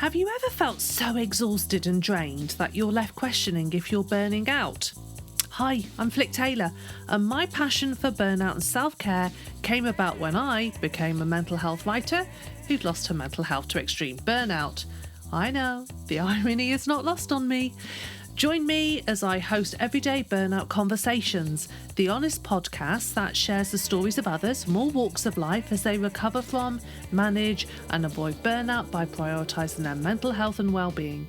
Have you ever felt so exhausted and drained that you're left questioning if you're burning out? Hi, I'm Flic Taylor, and my passion for burnout and self-care came about when I became a mental health writer who'd lost her mental health to extreme burnout. I know, the irony is not lost on me. Join me as I host Everyday Burnout Conversations, the honest podcast that shares the stories of others from all walks of life as they recover from, manage and avoid burnout by prioritising their mental health and well-being.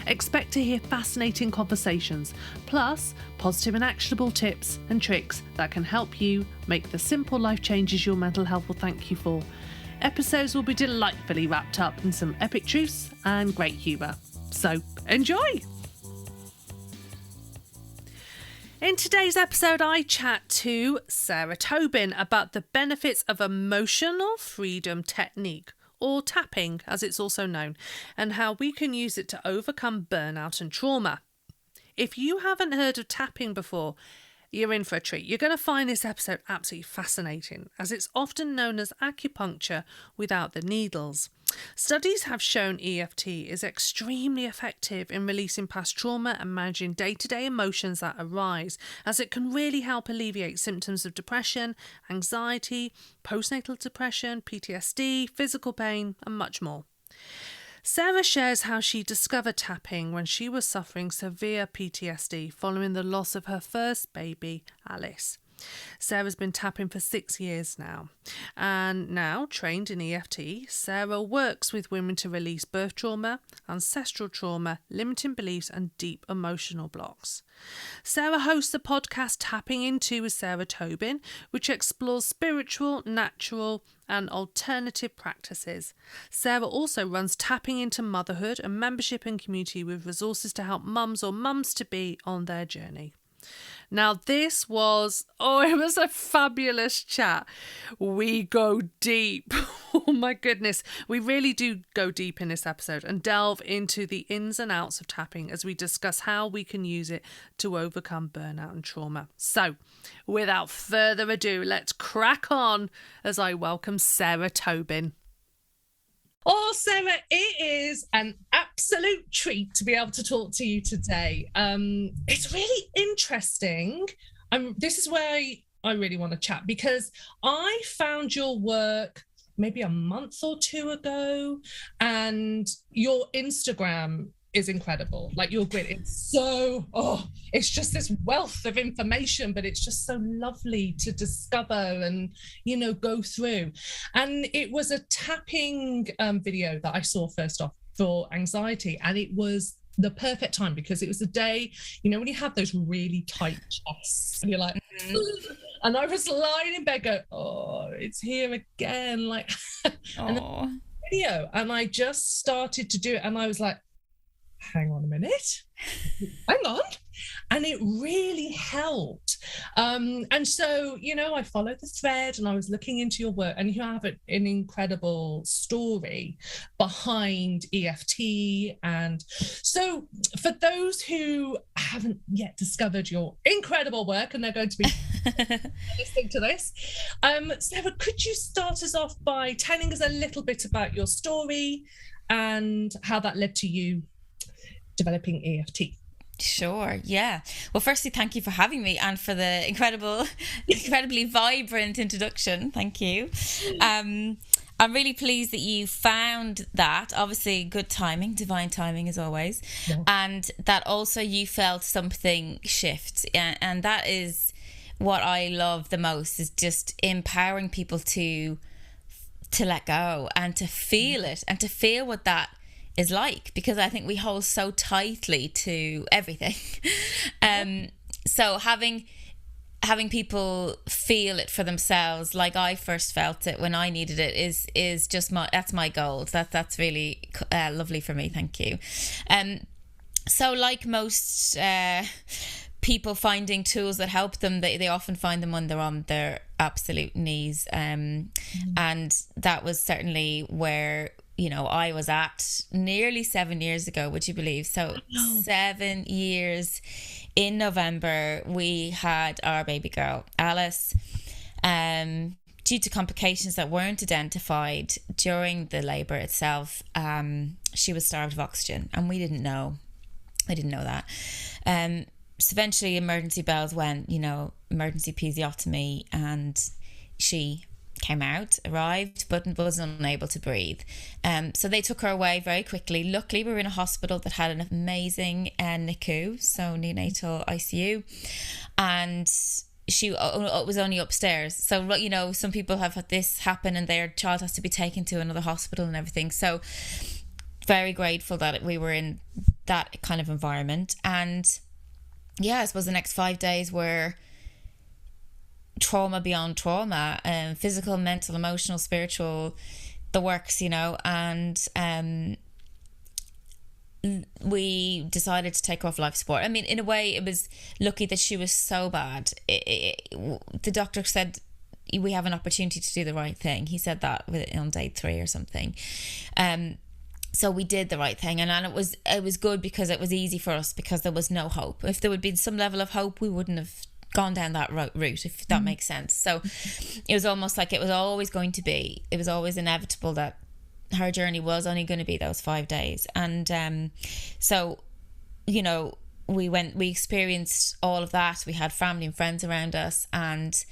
Expect to hear fascinating conversations, plus positive and actionable tips and tricks that can help you make the simple life changes your mental health will thank you for. Episodes will be delightfully wrapped up in some epic truths and great humour. So, enjoy! In today's episode, I chat to Sarah Tobin about the benefits of emotional freedom technique, or tapping as it's also known, and how we can use it to overcome burnout and trauma. If you haven't heard of tapping before, you're in for a treat. You're going to find this episode absolutely fascinating, as it's often known as acupuncture without the needles. Studies have shown EFT is extremely effective in releasing past trauma and managing day-to-day emotions that arise, as it can really help alleviate symptoms of depression, anxiety, postnatal depression, PTSD, physical pain, and much more. Sarah shares how she discovered tapping when she was suffering severe PTSD following the loss of her first baby, Alice. Sarah's been tapping for 6 years now, and now trained in EFT, Sarah works with women to release birth trauma, ancestral trauma, limiting beliefs and deep emotional blocks. Sarah hosts the podcast Tapping Into with Sarah Tobin, which explores spiritual, natural and alternative practices. Sarah also runs Tapping Into Motherhood, a membership and community with resources to help mums or mums-to-be on their journey. Now this was, it was a fabulous chat. We go deep. Oh my goodness. We really do go deep in this episode and delve into the ins and outs of tapping as we discuss how we can use it to overcome burnout and trauma. So without further ado, let's crack on as I welcome Sarah Tobin. Oh, Sarah, it is an absolute treat to be able to talk to you today. It's really interesting. This is where I really want to chat, because I found your work maybe a month or two ago, and your Instagram is incredible. Like, your grid, it's so, it's just this wealth of information, but it's just so lovely to discover and, go through. And it was a tapping video that I saw first off for anxiety, and it was the perfect time because it was the day, when you have those really tight chests and you're like, and I was lying in bed going, it's here again, like, and the video, and I just started to do it, and I was like, hang on a minute, and it really helped. And so, I followed the thread and I was looking into your work, and you have an incredible story behind EFT. And so for those who haven't yet discovered your incredible work, and they're going to be listening to this, Sarah, could you start us off by telling us a little bit about your story and how that led to you developing EFT? Sure, yeah. Well, firstly, thank you for having me and for the incredibly vibrant introduction. Thank you. I'm really pleased that you found that. Obviously, good timing, divine timing as always. Yeah. And that also you felt something shift. And that is what I love the most, is just empowering people to let go and to feel it and to feel what that is like, because I think we hold so tightly to everything. So having people feel it for themselves, like I first felt it when I needed it, is just that's my goal. That's really lovely for me. Thank you. So like most people finding tools that help them, they often find them when they're on their absolute knees. And that was certainly where I was at nearly 7 years ago, would you believe? So 7 years in November, we had our baby girl, Alice. due to complications that weren't identified during the labour itself, she was starved of oxygen, and we didn't know. I didn't know that. So eventually emergency bells went, emergency episiotomy, and she came out, arrived, but was unable to breathe. So they took her away very quickly. Luckily, we were in a hospital that had an amazing NICU, so neonatal ICU, and she was only upstairs. So, some people have had this happen and their child has to be taken to another hospital and everything. So very grateful that we were in that kind of environment. And I suppose the next 5 days were trauma beyond trauma, physical, mental, emotional, spiritual, the works, and we decided to take her off life support. I mean, in a way, it was lucky that she was so bad. The doctor said, we have an opportunity to do the right thing. He said that on day 3 or something. So we did the right thing, and it was good because it was easy for us, because there was no hope. If there would be some level of hope, we wouldn't have gone down that route, if that makes sense. So it was almost like it was always inevitable that her journey was only going to be those 5 days. And so we experienced all of that. We had family and friends around us, and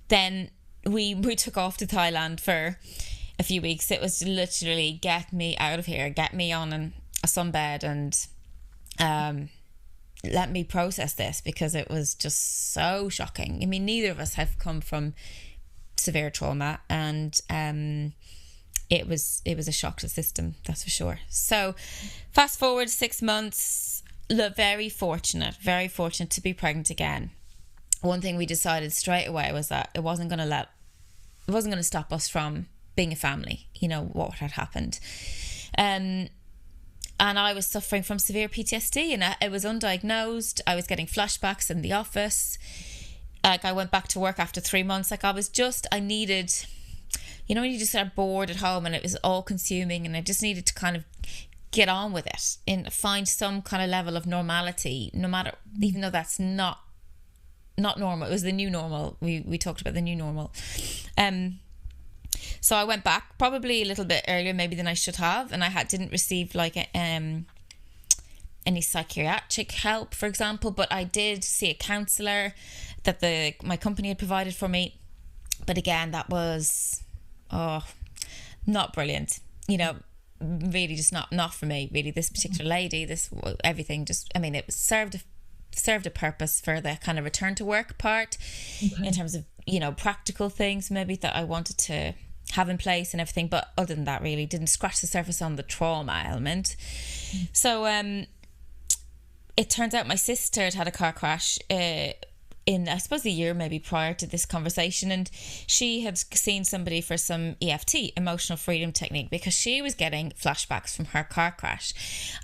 then we took off to Thailand for a few weeks. It was literally, get me out of here, get me on a sunbed, and let me process this, because it was just so shocking. I mean, neither of us have come from severe trauma, and it was a shock to the system, that's for sure. So fast forward 6 months, very fortunate to be pregnant again. One thing we decided straight away was that it wasn't going to stop us from being a family, what had happened. And I was suffering from severe PTSD, and it was undiagnosed. I was getting flashbacks in the office. Like, I went back to work after 3 months. Like, I needed, when you just get bored at home and it was all consuming, and I just needed to kind of get on with it and find some kind of level of normality, no matter, even though that's not normal. It was the new normal. We talked about the new normal. So I went back probably a little bit earlier maybe than I should have, and I didn't receive any psychiatric help, for example, but I did see a counsellor that my company had provided for me. But again, that was not brilliant, really just not for me, really. This particular lady, everything just, I mean, it served a purpose for the kind of return to work part, okay, in terms of practical things maybe that I wanted to have in place and everything, but other than that, really didn't scratch the surface on the trauma element. So it turns out my sister had a car crash in, I suppose, a year maybe prior to this conversation, and she had seen somebody for some EFT, emotional freedom technique, because she was getting flashbacks from her car crash.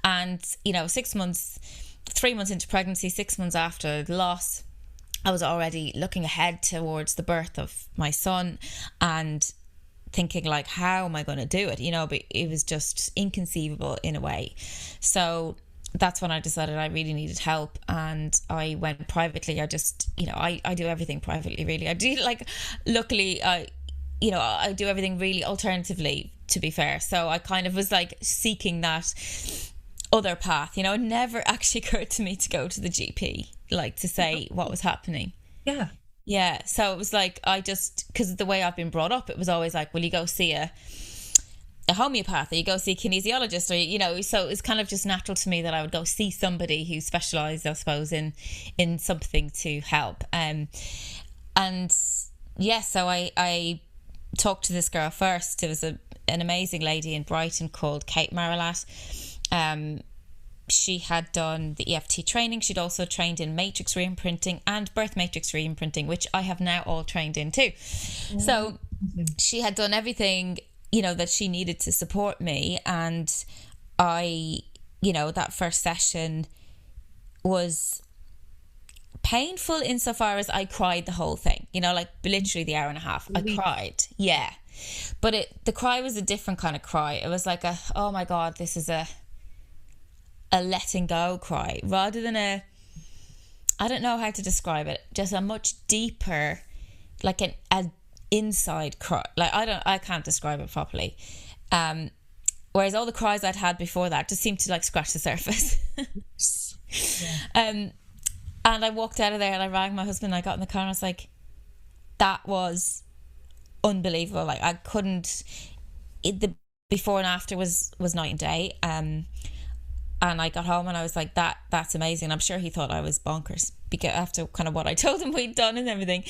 And 3 months into pregnancy, 6 months after the loss, I was already looking ahead towards the birth of my son and thinking, like, how am I going to do it? But it was just inconceivable in a way. So that's when I decided I really needed help, and I went privately. I just, I do everything privately, really. I do, luckily, I do everything really alternatively, to be fair. So I kind of was seeking that other path. It never actually occurred to me to go to the GP, to say what was happening. Yeah. So it was because of the way I've been brought up, it was always will you go see a homeopath, or you go see a kinesiologist, or so it was kind of just natural to me that I would go see somebody who specialised, I suppose, in something to help. So I talked to this girl first. It was an amazing lady in Brighton called Kate Marilat. She had done the EFT training. She'd also trained in matrix reimprinting and birth matrix reimprinting, which I have now all trained in too. Mm-hmm. So she had done everything, that she needed to support me. And I, that first session was painful insofar as I cried the whole thing, literally the hour and a half. I cried. Yeah. But the cry was a different kind of cry. It was like oh my God, this is a letting go cry, rather than I don't know how to describe it, just a much deeper, a inside cry. Like I can't describe it properly. Whereas all the cries I'd had before that just seemed to like scratch the surface. Yeah. And I walked out of there and I rang my husband. I got in the car and I was like, that was unbelievable. Like I couldn't. The before and after was night and day. And I got home and I was like, that's amazing. I'm sure he thought I was bonkers because after kind of what I told him we'd done and everything.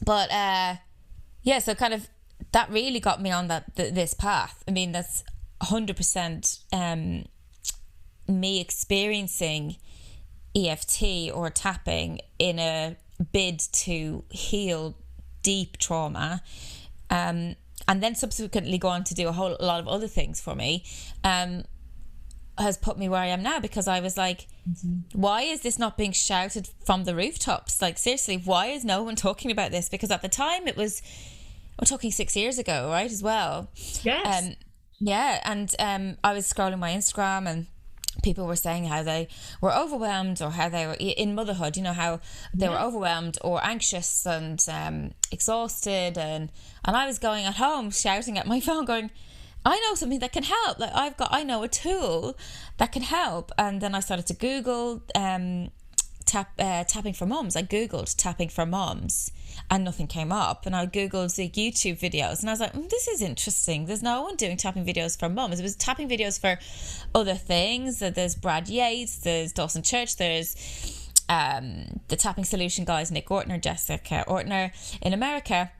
But so kind of that really got me on this path. I mean, that's 100% me experiencing EFT or tapping in a bid to heal deep trauma, and then subsequently go on to do a whole lot of other things for me, has put me where I am now, because I was like, why is this not being shouted from the rooftops? Like, seriously, why is no one talking about this? Because at the time we're talking 6 years ago, right, as well. Yes. I was scrolling my Instagram and people were saying how they were overwhelmed, or how they were in motherhood, you know, how they were overwhelmed or anxious and exhausted, and I was going at home shouting at my phone going, I know something that can help. Like I know a tool that can help. And then I started to Google tapping for mums. I Googled tapping for mums and nothing came up. And I Googled the YouTube videos and I was like, this is interesting. There's no one doing tapping videos for mums. It was tapping videos for other things. There's Brad Yates, there's Dawson Church, there's the Tapping Solution guys, Nick Ortner, Jessica Ortner in America.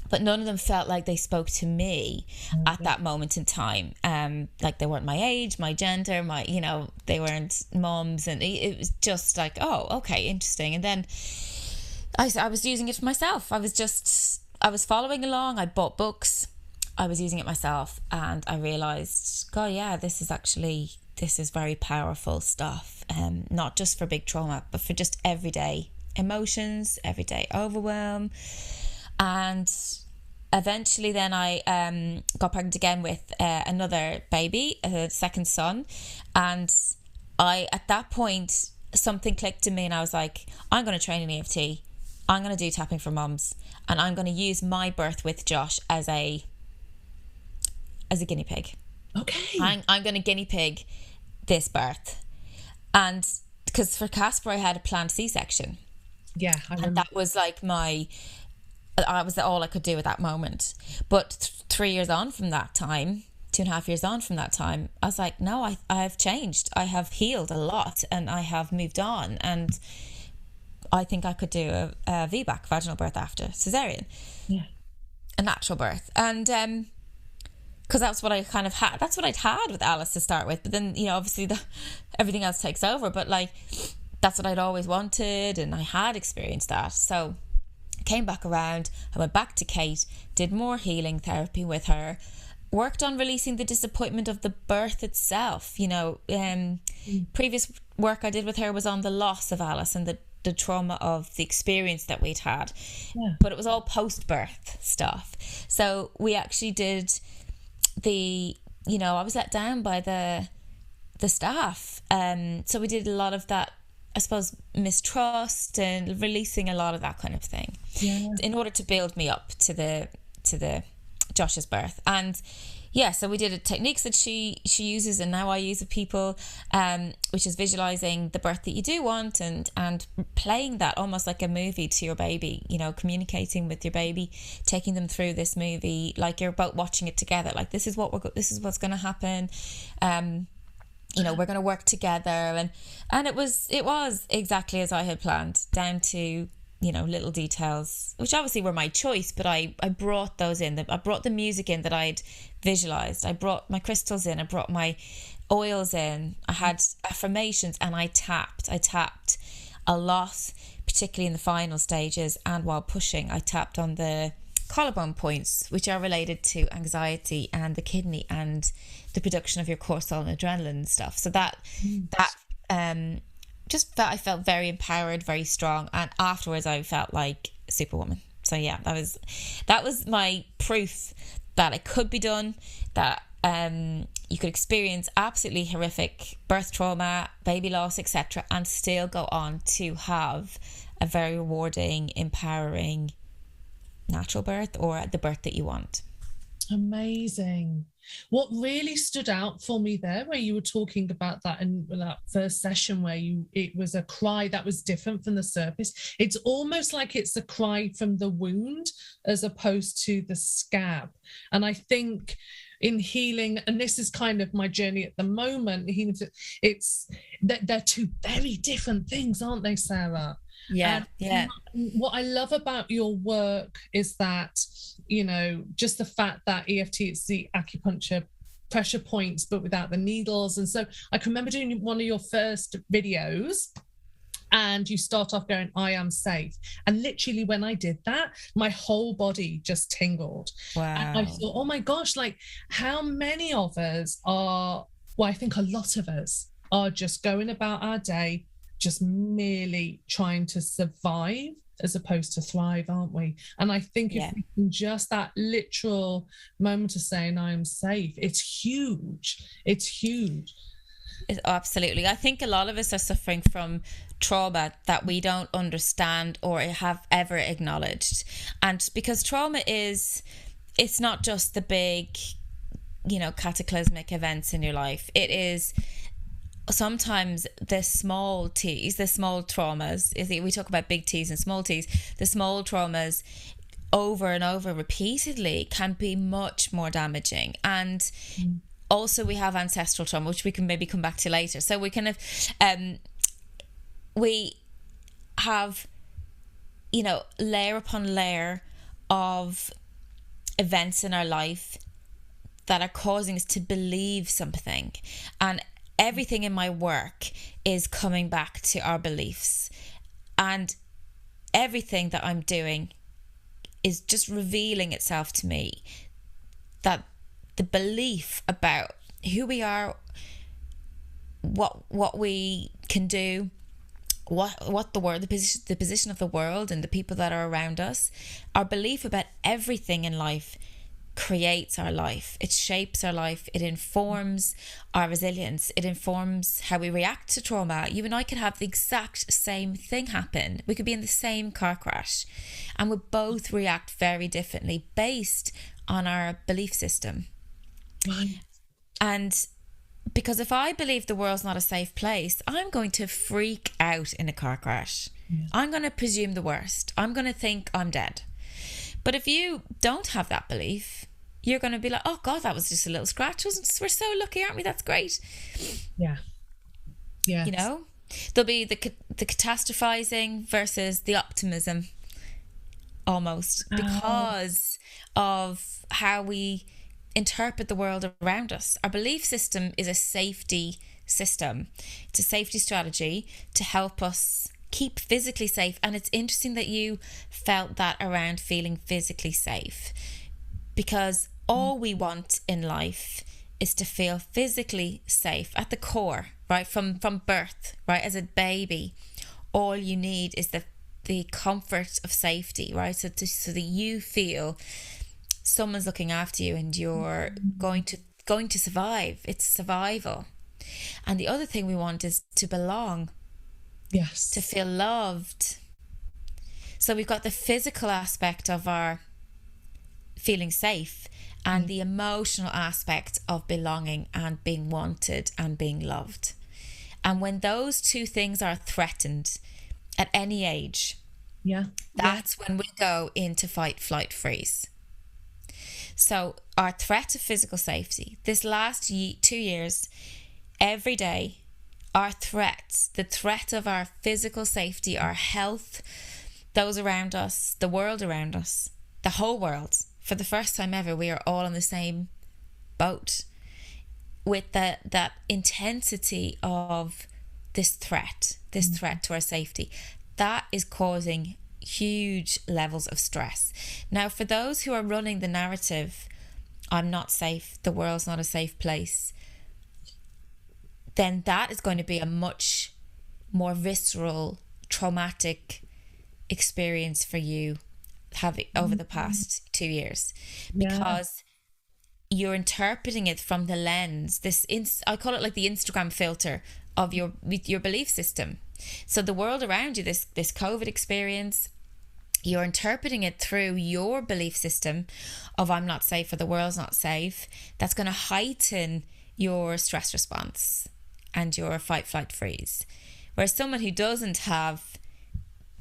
But none of them felt like they spoke to me at that moment in time. Like they weren't my age, my gender, they weren't moms. And it was just like, oh, okay, interesting. And then I was using it for myself. I was following along. I bought books. I was using it myself. And I realised, God, yeah, this is very powerful stuff. Not just for big trauma, but for just everyday emotions, everyday overwhelm. And eventually then I got pregnant again with another baby, a second son. And at that point, something clicked in me and I was like, I'm going to train in EFT. I'm going to do tapping for mums. And I'm going to use my birth with Josh as a guinea pig. Okay. I'm going to guinea pig this birth. And because for Casper, I had a planned C-section. Yeah. And that was like I was all I could do at that moment. But 3 years on from that time, 2.5 years on from that time, I was like, no, I've changed. I have healed a lot and I have moved on. And I think I could do a VBAC, vaginal birth after cesarean. Yeah. A natural birth. And because that's what I kind of had. That's what I'd had with Alice to start with. But then, obviously everything else takes over. But like, that's what I'd always wanted. And I had experienced that. So came back around, I went back to Kate, did more healing therapy with her, worked on releasing the disappointment of the birth itself. Previous work I did with her was on the loss of Alice and the trauma of the experience that we'd had. Yeah. But it was all post-birth stuff. So we actually did I was let down by the staff. So we did a lot of that, I suppose, mistrust and releasing a lot of that kind of thing, in order to build me up to the Josh's birth. And so we did techniques that she uses and now I use with people, which is visualizing the birth that you do want and playing that almost like a movie to your baby, communicating with your baby, taking them through this movie like you're both watching it together. Like, this is what's going to happen. We're going to work together, and it was exactly as I had planned, down to little details, which obviously were my choice, but I brought those in. I brought the music in that I'd visualized. I brought my crystals in. I brought my oils in. I had affirmations, and I tapped a lot, particularly in the final stages, and while pushing, I tapped on the collarbone points, which are related to anxiety and the kidney and the production of your cortisol and adrenaline and stuff. So that I felt very empowered, very strong, and afterwards I felt like a superwoman. So yeah, that was my proof that it could be done, that you could experience absolutely horrific birth trauma, baby loss, etc., and still go on to have a very rewarding, empowering natural birth or the birth that you want. Amazing. What really stood out for me there, where you were talking about that in that first session, where it was a cry that was different from the surface. It's almost like it's a cry from the wound as opposed to the scab. And I think in healing, and this is kind of my journey at the moment, it's that they're two very different things, aren't they, Sarah? Yeah. What I love about your work is that, just the fact that EFT, it's the acupuncture pressure points, but without the needles. And so I can remember doing one of your first videos, and you start off going, I am safe. And literally when I did that, my whole body just tingled. Wow. And I thought, oh my gosh, like how many of us are, well, I think a lot of us are just going about our day, just merely trying to survive as opposed to thrive, aren't we? And I think if we can just that literal moment of saying I am safe, it's huge. It's huge. Absolutely. I think a lot of us are suffering from trauma that we don't understand or have ever acknowledged. And because trauma it's not just the big, cataclysmic events in your life. It is sometimes the small T's, the small traumas. We talk about big T's and small T's. The small traumas over and over repeatedly can be much more damaging. And also we have ancestral trauma, which we can maybe come back to later. So we kind of we have layer upon layer of events in our life that are causing us to believe something, and everything in my work is coming back to our beliefs, and everything that I'm doing is just revealing itself to me that the belief about who we are, what we can do, what the world, the position of the world and the people that are around us, our belief about everything in life creates our life. It shapes our life. It informs our resilience. It informs how we react to trauma. You and I could have the exact same thing happen. We could be in the same car crash and we both react very differently based on our belief system. Right. And because if I believe the world's not a safe place, I'm going to freak out in a car crash. I'm going to presume the worst. I'm going to think I'm dead. But if you don't have that belief, you're going to be like, oh God, that was just a little scratch. We're so lucky, aren't we? That's great. Yeah. Yeah. There'll be the catastrophizing versus the optimism almost, because of how we interpret the world around us. Our belief system is a safety system. It's a safety strategy to help us keep physically safe. And it's interesting that you felt that around feeling physically safe, because all we want in life is to feel physically safe at the core, right? From birth, right? As a baby, all you need is the comfort of safety, right? So that you feel someone's looking after you and you're going to survive. It's survival. And the other thing we want is to belong. Yes. To feel loved. So we've got the physical aspect of our feeling safe and the emotional aspect of belonging and being wanted and being loved. And when those two things are threatened at any age, that's when we go into fight, flight, freeze. So our threat to physical safety, this last 2 years, every day, our threats, the threat of our physical safety, our health, those around us, the world around us, the whole world, for the first time ever, we are all on the same boat with that intensity of this threat to our safety. That is causing huge levels of stress. Now, for those who are running the narrative, I'm not safe, the world's not a safe place, then that is going to be a much more visceral, traumatic experience for you having over the past 2 years, because you're interpreting it from the lens, I call it like the Instagram filter of your belief system. So the world around you, this COVID experience, you're interpreting it through your belief system of I'm not safe or the world's not safe. That's going to heighten your stress response and your fight, flight, freeze. Whereas someone who doesn't have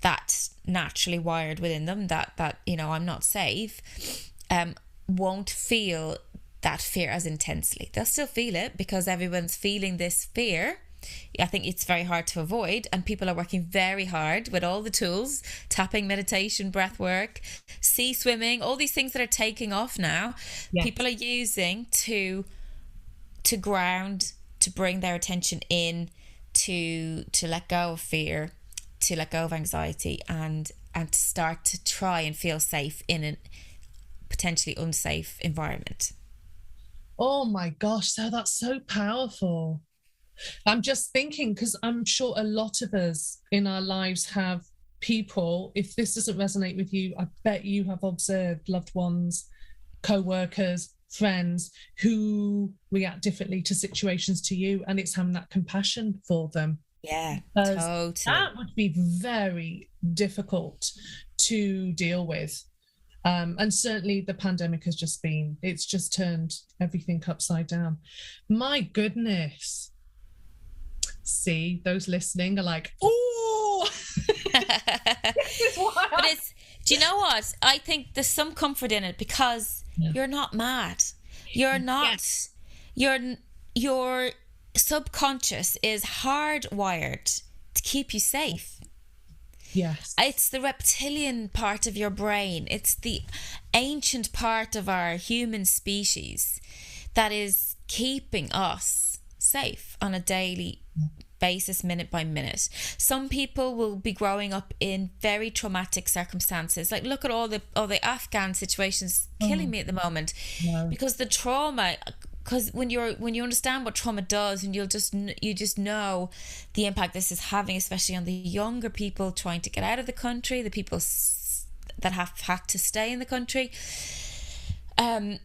that naturally wired within them, that you know, I'm not safe, won't feel that fear as intensely. They'll still feel it because everyone's feeling this fear. I think it's very hard to avoid, and people are working very hard with all the tools, tapping, meditation, breath work, sea swimming, all these things that are taking off now. Yes. People are using to ground, to bring their attention in, to let go of fear, to let go of anxiety, and to start to try and feel safe in a potentially unsafe environment. Oh my gosh, so that's so powerful. I'm just thinking, because I'm sure a lot of us in our lives have people, if this doesn't resonate with you, I bet you have observed loved ones, co-workers, friends who react differently to situations to you, and it's having that compassion for them. Yeah, totally. That would be very difficult to deal with. And certainly the pandemic has it's just turned everything upside down. My goodness. See, those listening are like, oh, do you know what? I think there's some comfort in it because you're not mad. You're not, your subconscious is hardwired to keep you safe. Yes. It's the reptilian part of your brain. It's the ancient part of our human species that is keeping us safe on a daily basis, minute by minute. Some people will be growing up in very traumatic circumstances. Like, look at all the Afghan situations killing me at the moment, because the trauma. Because when you understand what trauma does, and you just know the impact this is having, especially on the younger people trying to get out of the country, the people that have had to stay in the country. I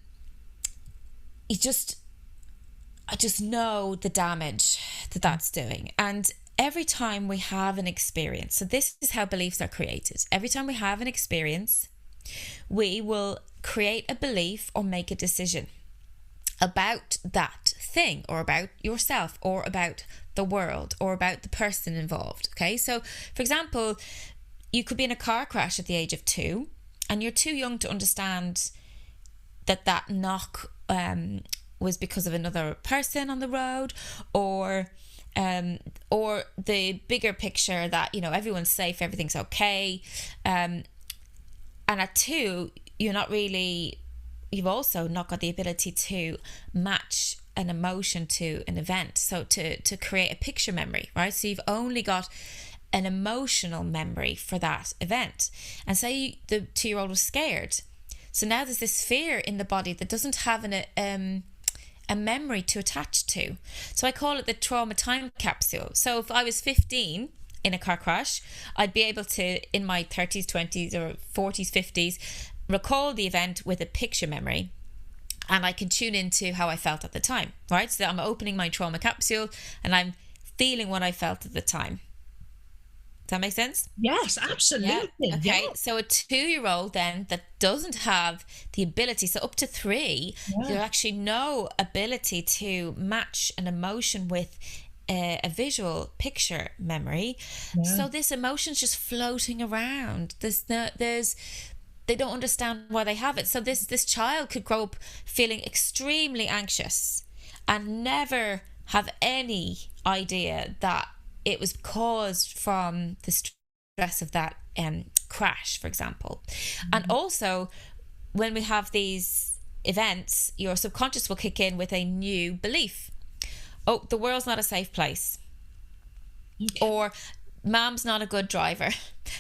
just know the damage that's doing. And every time we have an experience, so this is how beliefs are created. Every time we have an experience, we will create a belief or make a decision about that thing, or about yourself, or about the world, or about the person involved. Okay, so for example, you could be in a car crash at the age of 2, and you're too young to understand that knock was because of another person on the road, or the bigger picture that, you know, everyone's safe, everything's okay. And at 2, you've also not got the ability to match an emotion to an event. So to create a picture memory, right? So you've only got an emotional memory for that event. And say the 2-year-old was scared. So now there's this fear in the body that doesn't have a memory to attach to. So I call it the trauma time capsule. So if I was 15 in a car crash, I'd be able to, in my 30s, 20s or 40s, 50s, recall the event with a picture memory, and I can tune into how I felt at the time, right? So I'm opening my trauma capsule and I'm feeling what I felt at the time. Does that make sense? Yes, absolutely. Yeah. Okay, so a 2-year-old then that doesn't have the ability, so up to 3, there's actually no ability to match an emotion with a visual picture memory. So this emotion's just floating around. They don't understand why they have it. So this child could grow up feeling extremely anxious and never have any idea that it was caused from the stress of that crash, for example. And also, when we have these events, your subconscious will kick in with a new belief. Oh, the world's not a safe place. Okay. Or Mom's not a good driver,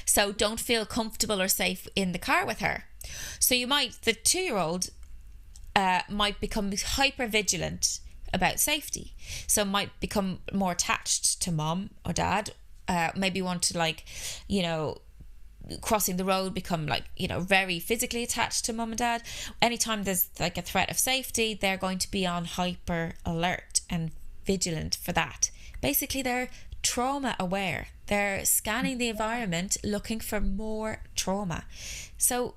so don't feel comfortable or safe in the car with her. So the 2-year-old might become hyper vigilant about safety. So might become more attached to mom or dad, maybe want to crossing the road, become very physically attached to mom and dad. Anytime there's a threat of safety, they're going to be on hyper alert and vigilant for that. Basically, they're trauma aware. They're scanning the environment looking for more trauma. So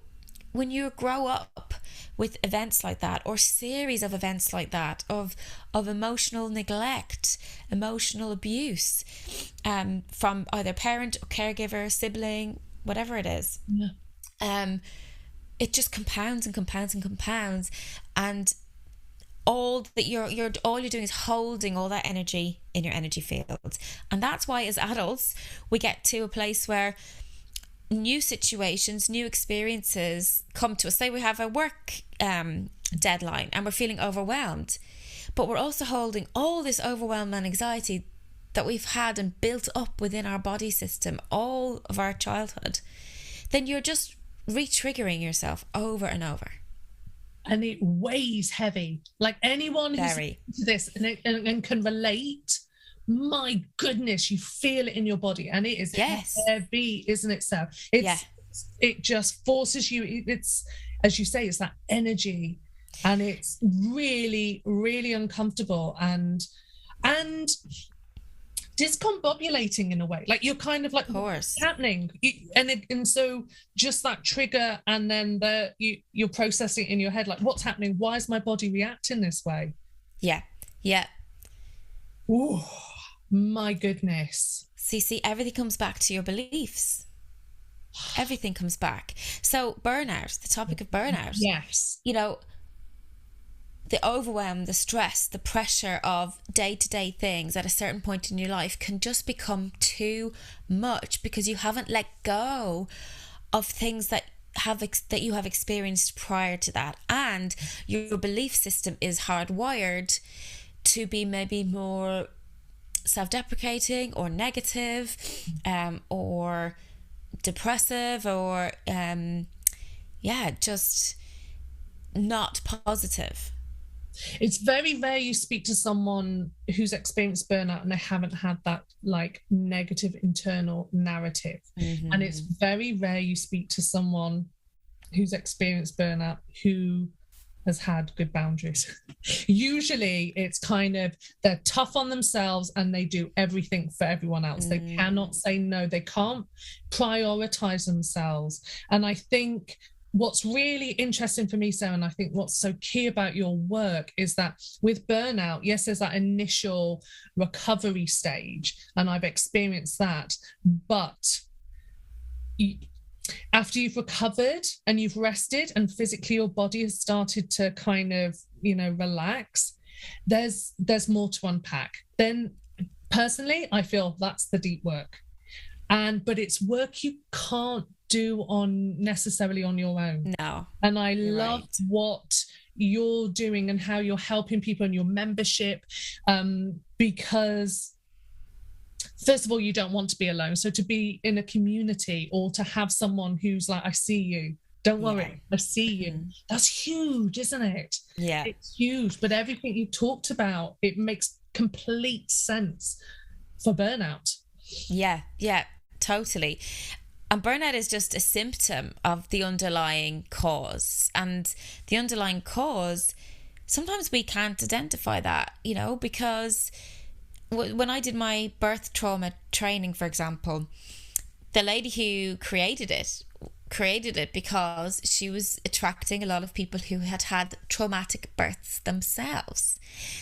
when you grow up with events like that, or series of events like that, of emotional neglect, emotional abuse, from either parent or caregiver, sibling, whatever it is, it just compounds and compounds and compounds, and all that you're doing is holding all that energy in your energy field. And that's why as adults we get to a place where new situations, new experiences come to us. Say we have a work deadline and we're feeling overwhelmed, but we're also holding all this overwhelm and anxiety that we've had and built up within our body system all of our childhood. Then you're just re-triggering yourself over and over. And it weighs heavy. Like anyone who's to this and can relate, my goodness, you feel it in your body, and it is heavy, isn't it? So it just forces you. It's, as you say, it's that energy, and it's really, really uncomfortable and discombobulating in a way. Like you're kind of like, what's happening? And so just that trigger, and then you're processing in your head, like, what's happening? Why is my body reacting this way? Yeah. Oh my goodness. See, everything comes back to your beliefs. Everything comes back. So burnout, the topic of burnout. Yes. You know, the overwhelm, the stress, the pressure of day-to-day things at a certain point in your life can just become too much because you haven't let go of things that you have experienced prior to that, and your belief system is hardwired to be maybe more self-deprecating or negative, or depressive, or just not positive. It's very rare you speak to someone who's experienced burnout and they haven't had that like negative internal narrative. And it's very rare you speak to someone who's experienced burnout who has had good boundaries. Usually it's kind of, they're tough on themselves and they do everything for everyone else. They cannot say no. They can't prioritize themselves. And I think what's really interesting for me, Sarah, and I think what's so key about your work is that with burnout, yes, there's that initial recovery stage, and I've experienced that, but after you've recovered and you've rested and physically your body has started to kind of, relax, there's more to unpack. Then personally, I feel that's the deep work. But it's work you can't do necessarily on your own. No. And I love what you're doing and how you're helping people in your membership, because first of all, you don't want to be alone. So to be in a community or to have someone who's like, I see you, don't worry, I see you. That's huge, isn't it? Yeah. It's huge. But everything you talked about, it makes complete sense for burnout. Yeah, totally. And burnout is just a symptom of the underlying cause. And the underlying cause, sometimes we can't identify that, because when I did my birth trauma training, for example, the lady who created it because she was attracting a lot of people who had traumatic births themselves.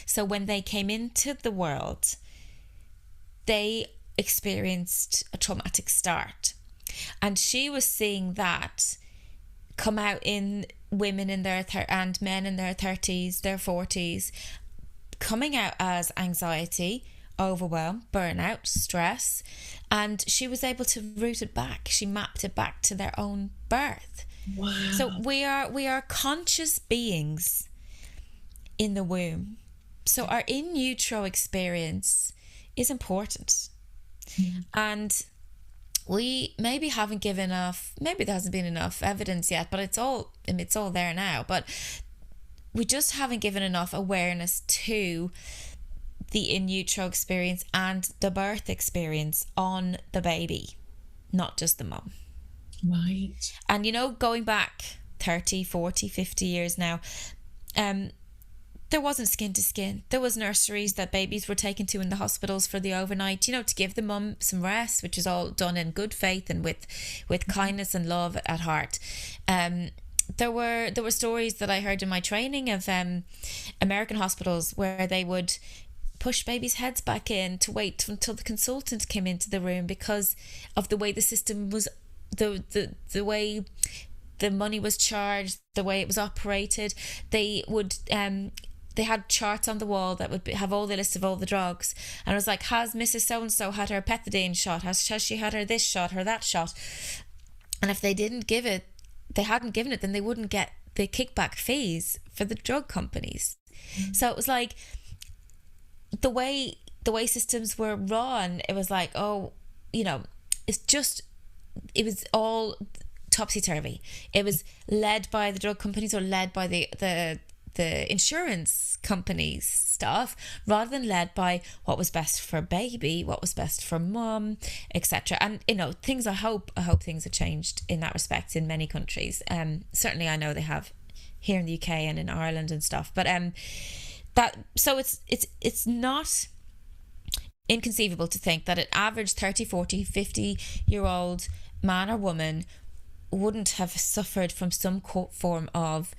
So when they came into the world, they experienced a traumatic start. And she was seeing that come out in women in their and men in their 30s, their 40s, coming out as anxiety, overwhelm, burnout, stress, and she was able to root it back. She mapped it back to their own birth. Wow. So we are conscious beings in the womb. So our in utero experience is important. And we maybe haven't given enough, maybe there hasn't been enough evidence yet, but it's all there now, but we just haven't given enough awareness to the in utero experience and the birth experience on the baby, not just the mum. Right. And going back 30, 40, 50 years now, there wasn't skin to skin. There was nurseries that babies were taken to in the hospitals for the overnight, you know, to give the mum some rest, which is all done in good faith and with kindness and love at heart. There were stories that I heard in my training of American hospitals where they would push babies' heads back in to wait until the consultant came into the room because of the way the system was, the way the money was charged, the way it was operated. They would they had charts on the wall that would have all the list of all the drugs, and it was like, has Mrs. So-and-so had her pethidine shot? Has she had her this shot, her that shot? And if they didn't give it, they hadn't given it, then they wouldn't get the kickback fees for the drug companies. So it was like the way systems were run, it was like, oh, you know, it was all topsy-turvy. It was led by the drug companies or led by the insurance companies stuff, rather than led by what was best for baby, what was best for mum, etc. And you know, I hope things have changed in that respect in many countries. Certainly I know they have here in the UK and in Ireland and stuff. But it's not inconceivable to think that an average 30, 40, 50-year-old man or woman wouldn't have suffered from some form of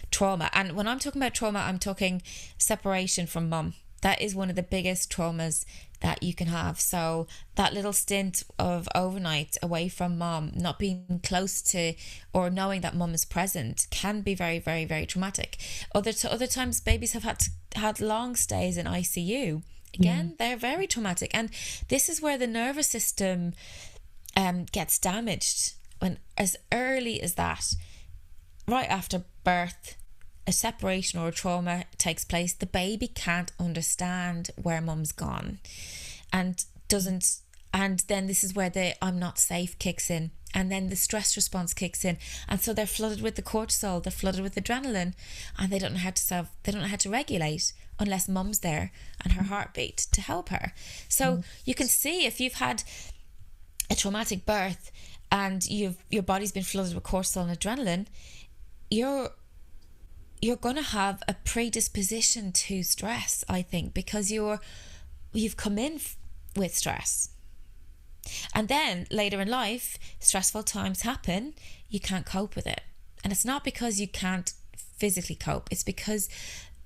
trauma. And when I'm talking about trauma, I'm talking separation from mum. That is one of the biggest traumas that you can have. So that little stint of overnight away from mum, not being close to or knowing that mum is present, can be very, very, very traumatic. Other times babies have had long stays in ICU. Again, they're very traumatic. And this is where the nervous system gets damaged. When as early as that, right after birth, a separation or a trauma takes place, the baby can't understand where mum's gone and then this is where the I'm not safe kicks in, and then the stress response kicks in, and so they're flooded with the cortisol, they're flooded with adrenaline, and they don't know how to regulate unless mum's there and her heartbeat to help her. So you can see, if you've had a traumatic birth and your body's been flooded with cortisol and adrenaline, you're going to have a predisposition to stress, I think, because you've come in with stress. And then later in life, stressful times happen, you can't cope with it. And it's not because you can't physically cope, it's because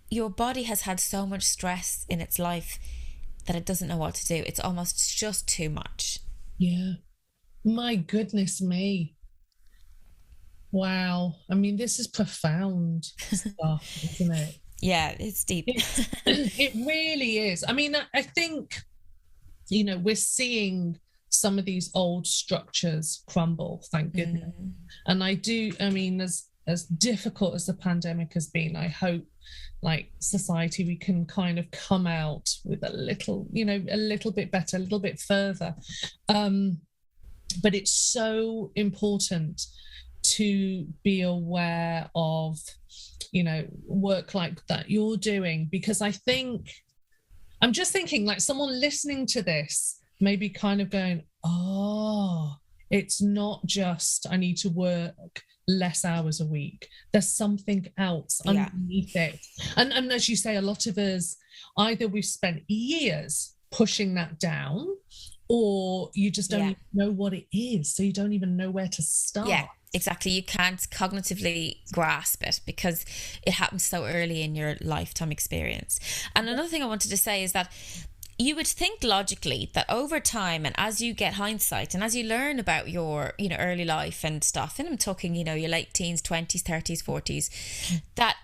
your body has had so much stress in its life that it doesn't know what to do. It's almost just too much. Yeah. My goodness me. Wow. I mean, this is profound stuff, isn't it? Yeah, it's deep. It really is. I mean, I think, you know, we're seeing some of these old structures crumble, thank goodness. And I mean, as difficult as the pandemic has been, I hope, like society, we can kind of come out with a little bit better, a little bit further. But it's so important to be aware of, you know, work like that you're doing, because I'm just thinking, like, someone listening to this may be kind of going, oh, it's not just I need to work less hours a week. There's something else underneath it. And as you say, a lot of us, either we've spent years pushing that down, or you just don't even know what it is, so you don't even know where to start. Yeah, exactly. You can't cognitively grasp it because it happens so early in your lifetime experience. And another thing I wanted to say is that you would think logically that over time, and as you get hindsight and as you learn about your, you know, early life and stuff, and I'm talking, you know, your late teens, 20s, 30s, 40s, that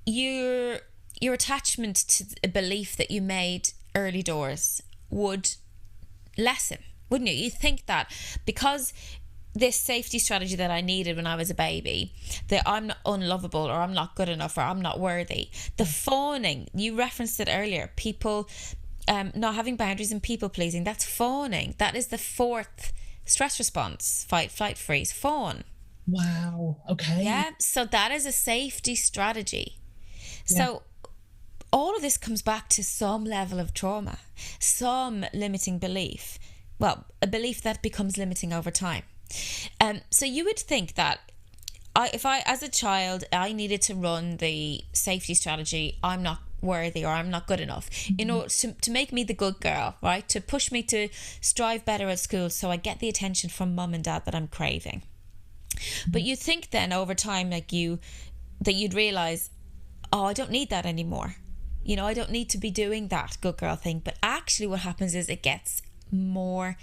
your attachment to a belief that you made early doors would lessen, wouldn't you? You think that because this safety strategy that I needed when I was a baby, that I'm not unlovable, or I'm not good enough, or I'm not worthy, the fawning, you referenced it earlier, people not having boundaries and people pleasing, that's fawning. That is the fourth stress response: fight, flight, freeze, fawn. Wow. Okay. Yeah, so that is a safety strategy. So all of this comes back to some level of trauma, some limiting belief. Well, a belief that becomes limiting over time. So you would think that if I, as a child, I needed to run the safety strategy, I'm not worthy or I'm not good enough, in order to make me the good girl, right? To push me to strive better at school so I get the attention from mum and dad that I'm craving. But you think then over time, like that you'd realise, oh, I don't need that anymore. You know, I don't need to be doing that good girl thing. But actually what happens is it gets more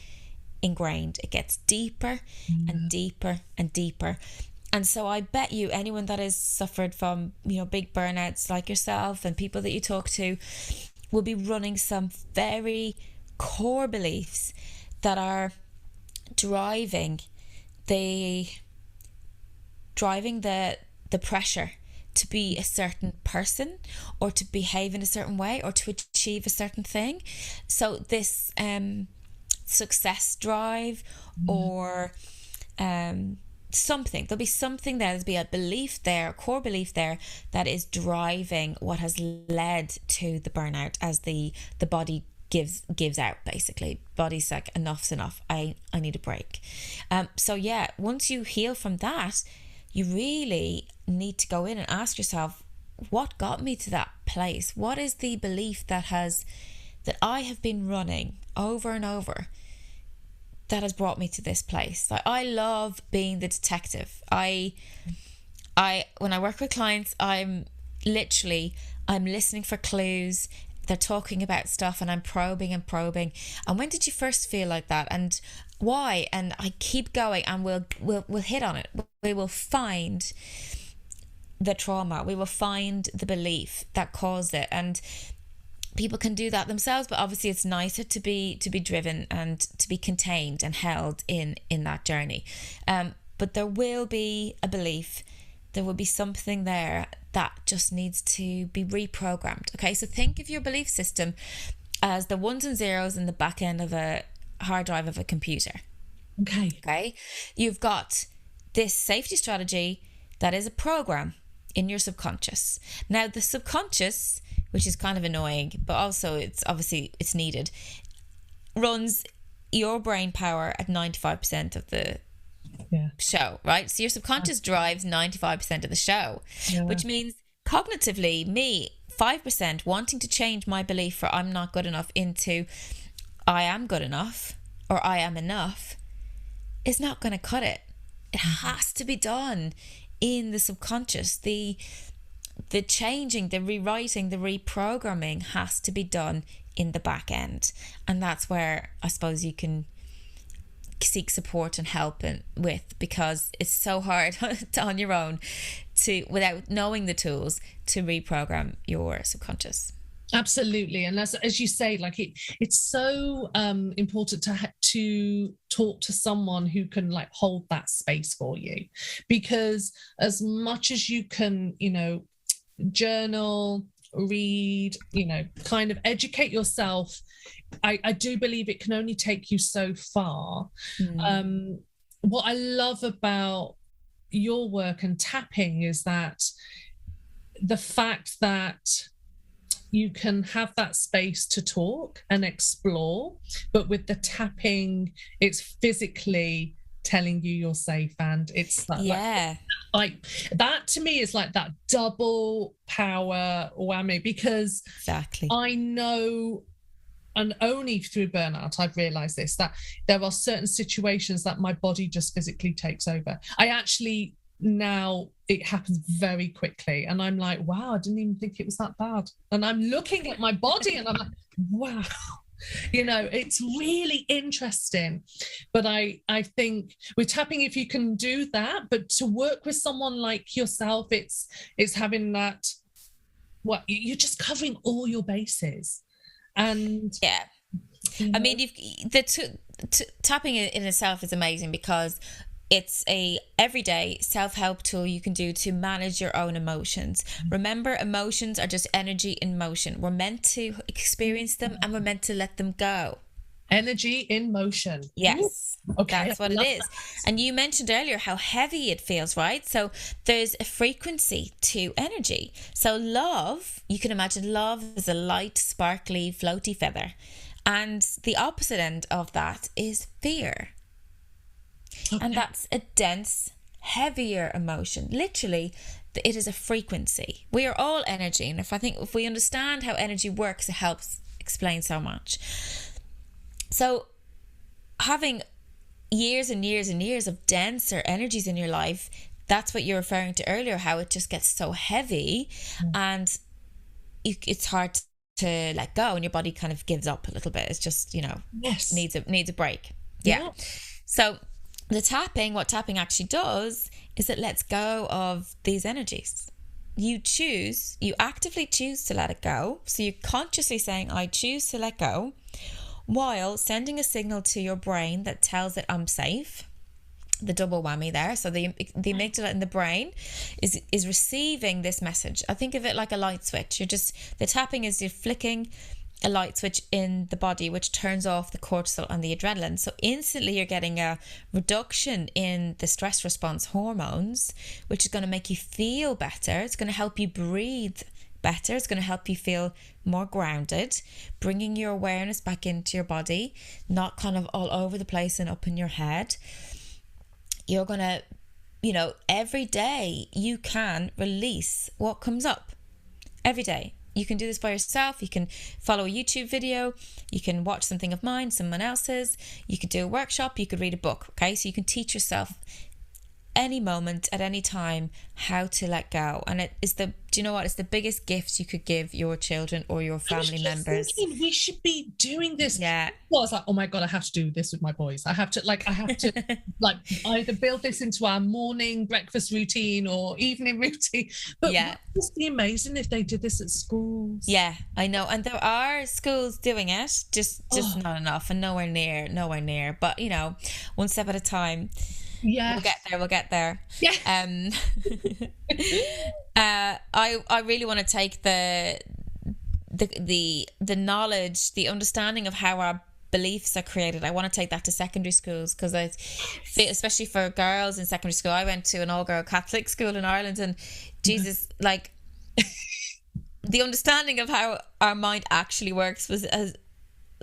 ingrained. It gets deeper and deeper and deeper. And so I bet you anyone that has suffered from, you know, big burnouts like yourself and people that you talk to will be running some very core beliefs that are driving the pressure to be a certain person or to behave in a certain way or to achieve a certain thing. So this success drive or something, there'll be something there, there'll be a belief there, a core belief there that is driving what has led to the burnout, as the body gives out, basically. Body's like, enough's enough, I need a break. So yeah, once you heal from that, you really need to go in and ask yourself, what got me to that place? What is the belief that I have been running over and over that has brought me to this place? Like, I love being the detective. I when I work with clients, I'm listening for clues. They're talking about stuff and I'm probing. And when did you first feel like that? And why? And I keep going, and we'll hit on it. We will find the trauma. We will find the belief that caused it. And people can do that themselves, but obviously it's nicer to be driven and to be contained and held in that journey. But there will be a belief, there will be something there that just needs to be reprogrammed. Okay, so think of your belief system as the ones and zeros in the back end of a hard drive of a computer. Okay, you've got this safety strategy that is a program in your subconscious. Now the subconscious, which is kind of annoying, but also it's needed, runs your brain power at 95% of the show, right? So your subconscious drives 95% of the show, which means cognitively, me, 5% wanting to change my belief for I'm not good enough into I am good enough or I am enough is not going to cut it. It has to be done in the subconscious. The changing, the rewriting, the reprogramming has to be done in the back end. And that's where I suppose you can seek support and help with, because it's so hard on your own without knowing the tools to reprogram your subconscious. Absolutely. And as you say, like it's so important to talk to someone who can like hold that space for you, because as much as you can, you know, journal, read, you know, kind of educate yourself, I do believe it can only take you so far. What I love about your work and tapping is that the fact that you can have that space to talk and explore, but with the tapping, it's physically telling you you're safe, and it's like that to me is like that double power whammy, because exactly I know, and only through burnout I've realized this, that there are certain situations that my body just physically takes over. I actually, now it happens very quickly and I'm like, wow, I didn't even think it was that bad, and I'm looking at my body and I'm like, wow, you know, it's really interesting. But I think with tapping, if you can do that, but to work with someone like yourself, it's having that, what, you're just covering all your bases. And yeah, you know, I mean, tapping in itself is amazing, because it's a everyday self-help tool you can do to manage your own emotions. Remember, emotions are just energy in motion. We're meant to experience them and we're meant to let them go. Energy in motion. Yes. Okay, that's what it is. That. And you mentioned earlier how heavy it feels, right? So there's a frequency to energy. So love, you can imagine love is a light, sparkly, floaty feather. And the opposite end of that is fear. Okay. And that's a dense, heavier emotion. Literally, it is a frequency. We are all energy. And if we understand how energy works, it helps explain so much. So having years and years and years of denser energies in your life, that's what you're referring to earlier, how it just gets so heavy and it's hard to let go, and your body kind of gives up a little bit. It's just, needs a break. Yeah. So what tapping actually does is it lets go of these energies. You actively choose to let it go. So you're consciously saying, I choose to let go, while sending a signal to your brain that tells it I'm safe. The double whammy there. So the amygdala in the brain is receiving this message. I think of it like a light switch. The tapping is you're flicking a light switch in the body, which turns off the cortisol and the adrenaline. So instantly you're getting a reduction in the stress response hormones, which is going to make you feel better. It's going to help you breathe better. It's going to help you feel more grounded, bringing your awareness back into your body, not kind of all over the place and up in your head. You're going to, every day you can release what comes up. Every day. You can do this by yourself. You can follow a YouTube video. You can watch something of mine, someone else's. You could do a workshop. You could read a book. Okay. So you can teach yourself any moment at any time how to let go. And do you know what? It's the biggest gift you could give your children or your family members. We should be doing this. Yeah. Well, I was like, oh my God, I have to do this with my boys. I have to either build this into our morning breakfast routine or evening routine. But it would be amazing if they did this at schools. Yeah, I know. And there are schools doing it, just not enough and nowhere near. But, one step at a time. Yeah, we'll get there. Yeah. I really want to take the knowledge, the understanding of how our beliefs are created. I want to take that to secondary schools, because especially for girls in secondary school. I went to an all-girl Catholic school in Ireland, and Jesus, like the understanding of how our mind actually works was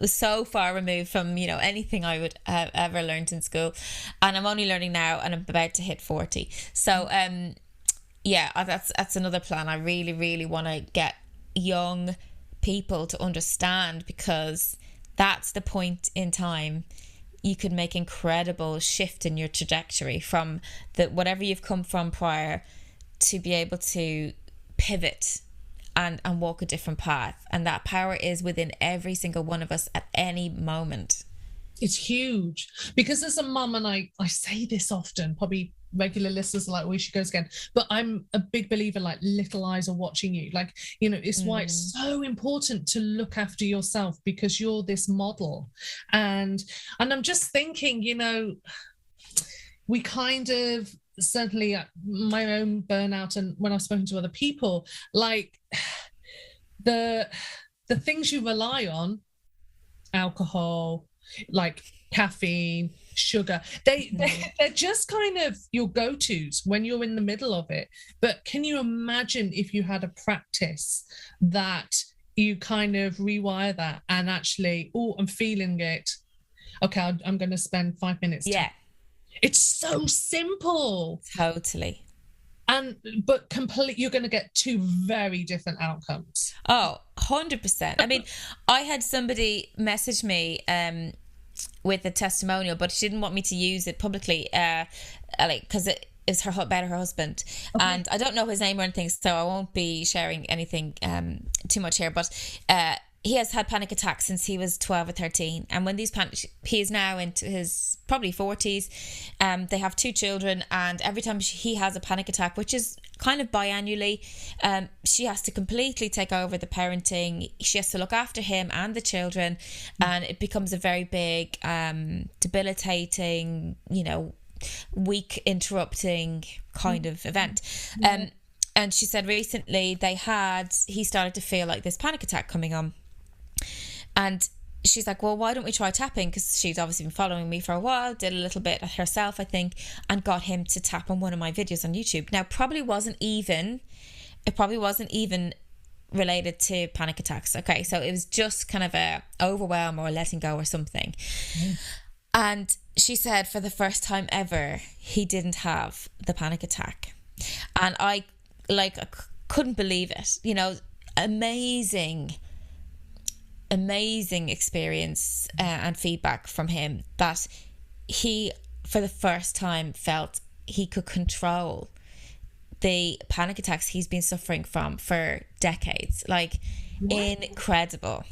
so far removed from anything I would have ever learned in school, and I'm only learning now, and I'm about to hit 40. So that's another plan. I really, really want to get young people to understand, because that's the point in time you could make incredible shift in your trajectory from whatever you've come from prior, to be able to pivot and walk a different path. And that power is within every single one of us at any moment. It's huge, because as a mum, and I say this often, probably regular listeners are like, well, she goes again, but I'm a big believer, like, little eyes are watching you. Like, it's why it's so important to look after yourself, because you're this model. And I'm just thinking, we kind of, certainly my own burnout, and when I've spoken to other people, like the things you rely on, alcohol, like caffeine, sugar, they're just kind of your go-tos when you're in the middle of it. But can you imagine if you had a practice that you kind of rewire that and actually, I'm feeling it, okay, I'm going to spend 5 minutes. Yeah. It's so simple. Totally. But you're going to get two very different outcomes. Oh, 100%. I mean, I had somebody message me with a testimonial, but she didn't want me to use it publicly, because it is about her husband. Okay. And I don't know his name or anything, so I won't be sharing anything too much here. But he has had panic attacks since he was 12 or 13. And when he is now into his probably 40s. They have 2 children, and every time he has a panic attack, which is kind of biannually, she has to completely take over the parenting. She has to look after him and the children, and it becomes a very big, debilitating, week interrupting kind of event. And she said recently he started to feel like this panic attack coming on. And she's like, well, why don't we try tapping? Because she's obviously been following me for a while, did a little bit herself, I think, and got him to tap on one of my videos on YouTube. Now, it probably wasn't even related to panic attacks. Okay, so it was just kind of a overwhelm or letting go or something. And she said for the first time ever, he didn't have the panic attack. And I couldn't believe it. You know, amazing experience and feedback from him that he, for the first time, felt he could control the panic attacks he's been suffering from for decades. Like, wow. Incredible.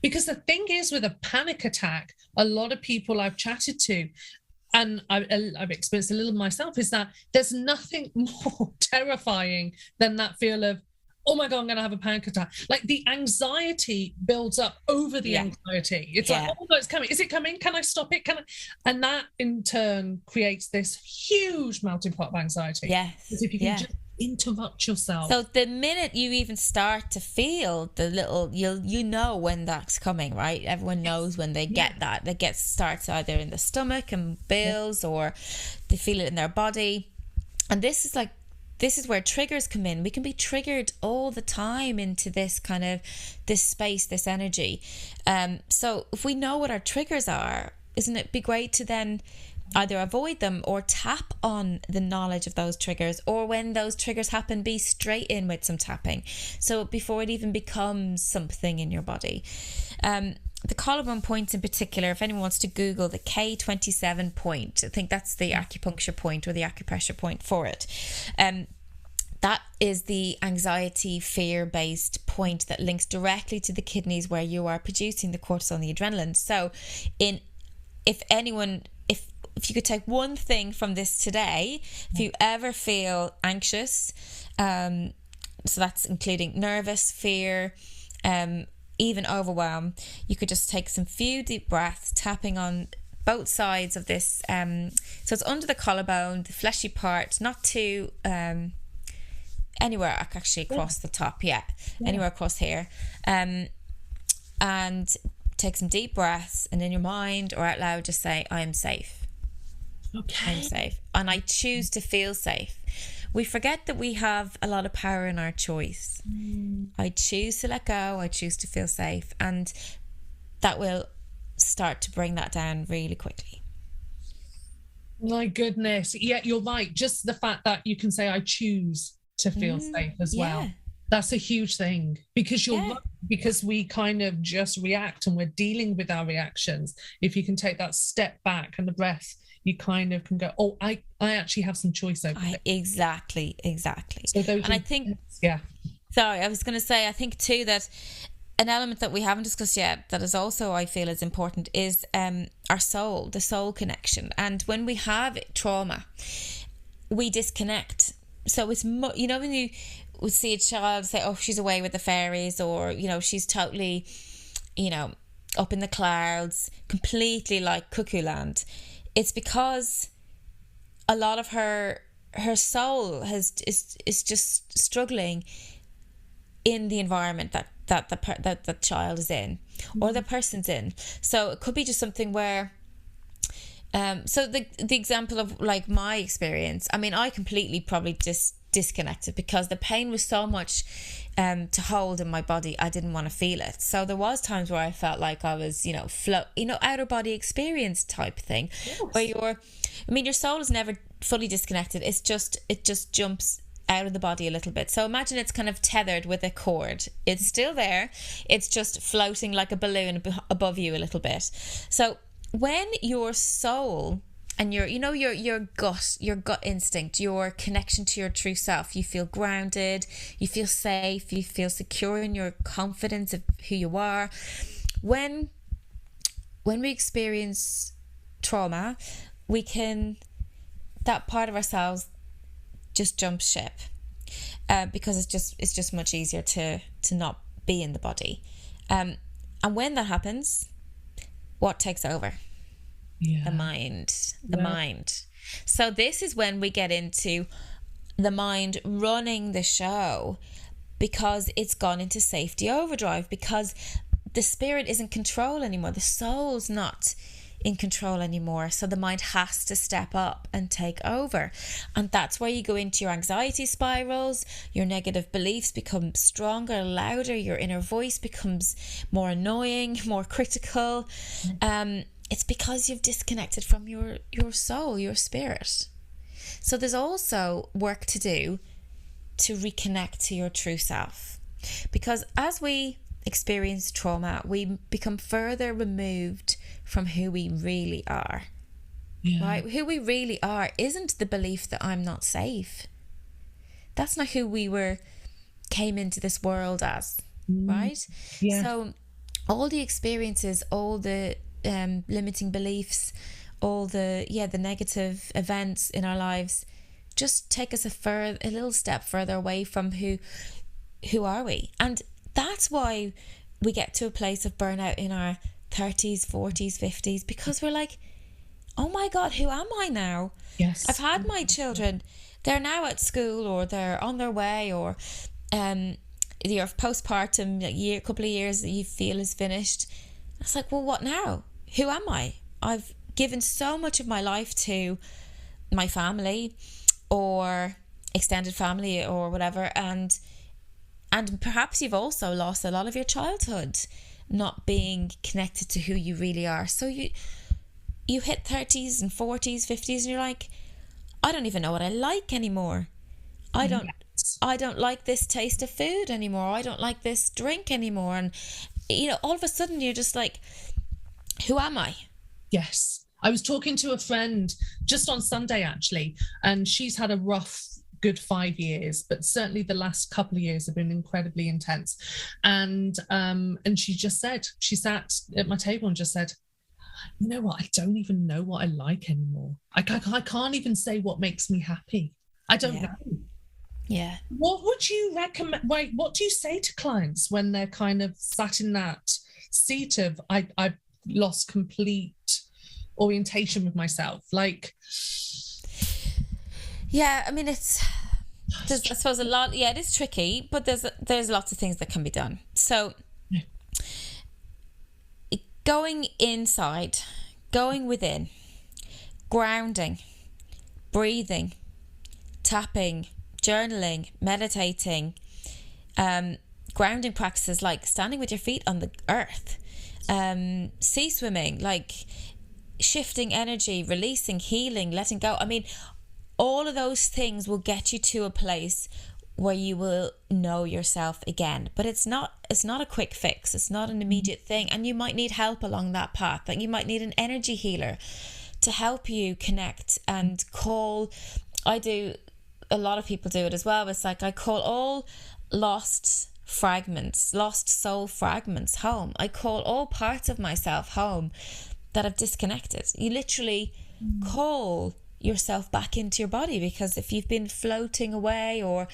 Because the thing is, with a panic attack, a lot of people I've chatted to, and I've experienced a little myself, is that there's nothing more terrifying than that feel of, oh my God, I'm going to have a panic attack. Like, the anxiety builds up over the anxiety. It's like, oh my God, it's coming. Is it coming? Can I stop it? And that in turn creates this huge melting pot of anxiety. Yes. Because if you can just interrupt yourself. So the minute you even start to feel the little, you know when that's coming, right? Everyone knows when they get that. They starts either in the stomach and builds, or they feel it in their body. And this is where triggers come in. We can be triggered all the time into this kind of, this space, this energy. So if we know what our triggers are, isn't it be great to then either avoid them or tap on the knowledge of those triggers, or when those triggers happen, be straight in with some tapping. So before it even becomes something in your body. The collarbone point in particular, if anyone wants to Google the K27 point, I think that's the acupuncture point or the acupressure point for it. That is the anxiety, fear-based point that links directly to the kidneys, where you are producing the cortisol and the adrenaline. So if you could take one thing from this today, if you ever feel anxious, so that's including nervous, fear, even overwhelm, you could just take some few deep breaths, tapping on both sides of this. So it's under the collarbone, the fleshy part, not too anywhere actually across the top, anywhere across here, and take some deep breaths, and in your mind or out loud just say, I am safe. Okay. I'm safe, and I choose to feel safe. We forget that we have a lot of power in our choice. I choose to let go, I choose to feel safe, and that will start to bring that down really quickly. My goodness. Yeah, you're right. Just the fact that you can say, I choose to feel safe as well. That's a huge thing, because because we kind of just react, and we're dealing with our reactions. If you can take that step back and the breath, you kind of can go, oh, I actually have some choice over it. Exactly. So I think, sorry, I was going to say, I think too that an element that we haven't discussed yet that is also, I feel, is important is our soul, the soul connection. And when we have trauma, we disconnect. So it's, when you would see a child say, oh, she's away with the fairies, or, she's totally, up in the clouds, completely like cuckoo land. It's because a lot of her soul is just struggling in the environment that the child is in, or the person's in. So it could be just something where, so the example of like my experience, I mean, I completely probably just disconnected because the pain was so much to hold in my body. I didn't want to feel it. So there was times where I felt like I was, outer body experience type thing, where your soul is never fully disconnected. It just jumps out of the body a little bit. So imagine it's kind of tethered with a cord. It's still there. It's just floating like a balloon above you a little bit. So when your soul and your gut instinct, your connection to your true self, you feel grounded, you feel safe, you feel secure in your confidence of who you are. When we experience trauma, that part of ourselves just jumps ship, because it's just much easier to not be in the body. And when that happens, what takes over? The mind. So this is when we get into the mind running the show, because it's gone into safety overdrive, because the spirit isn't in control anymore. The soul's not in control anymore. So the mind has to step up and take over. And that's where you go into your anxiety spirals, your negative beliefs become stronger, louder, your inner voice becomes more annoying, more critical. it's because you've disconnected from your soul, your spirit. So there's also work to do to reconnect to your true self, because as we experience trauma, we become further removed from who we really are. Right? Who we really are isn't the belief that I'm not safe. That's not who we came into this world as, right? So all the experiences, all the limiting beliefs, all the negative events in our lives just take us a little step further away from who are we. And that's why we get to a place of burnout in our 30s, 40s, 50s, because we're like, oh my God, who am I now? Yes. I've had my children. They're now at school, or they're on their way, or your postpartum couple of years that you feel is finished. It's like, well, what now? Who am I? I've given so much of my life to my family or extended family or whatever, and perhaps you've also lost a lot of your childhood, not being connected to who you really are. So you hit 30s and 40s, 50s, and you're like, I don't even know what I like anymore. I don't like this taste of food anymore. I don't like this drink anymore. And, all of a sudden you're just like, who am I? Yes. I was talking to a friend just on Sunday, actually, and she's had a rough good 5 years, but certainly the last couple of years have been incredibly intense. And she just said, she sat at my table and just said, you know what? I don't even know what I like anymore. I can't even say what makes me happy. I don't know. Yeah. What would you recommend? What do you say to clients when they're kind of sat in that seat of, I've lost complete orientation with myself? Like, yeah, I mean, there's I suppose a lot. Yeah, it is tricky, but there's lots of things that can be done. So going inside, going within, grounding, breathing, tapping, journaling, meditating, grounding practices like standing with your feet on the earth, sea swimming, like shifting energy, releasing, healing, letting go. I mean, all of those things will get you to a place where you will know yourself again. But it's not a quick fix. It's not an immediate thing. And you might need help along that path. Like, you might need an energy healer to help you connect and call. A lot of people do it as well. It's like, I call all lost soul fragments home. I call all parts of myself home that have disconnected. You literally call yourself back into your body, because if you've been floating away, or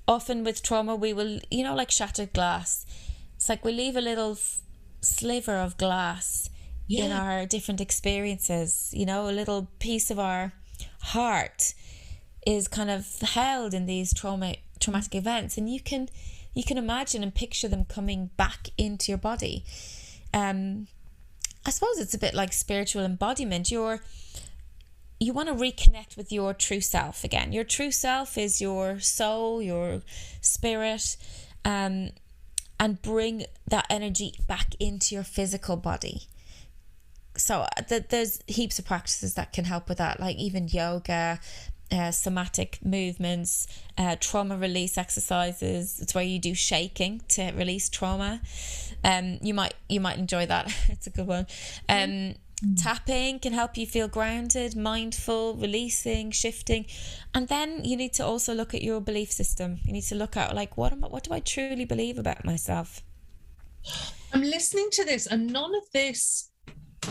often with trauma we will, like shattered glass, it's like we leave a little sliver of glass in our different experiences. A little piece of our heart is kind of held in these traumatic events, and you can imagine and picture them coming back into your body. I suppose it's a bit like spiritual embodiment. You want to reconnect with your true self again. Your true self is your soul, your spirit, and bring that energy back into your physical body. So there's heaps of practices that can help with that, like even yoga, somatic movements, trauma release exercises. It's where you do shaking to release trauma. You might enjoy that. It's a good one. Tapping can help you feel grounded, mindful, releasing, shifting. And then you need to also look at your belief system. You need to look at, like, what do I truly believe about myself? I'm listening to this, and none of this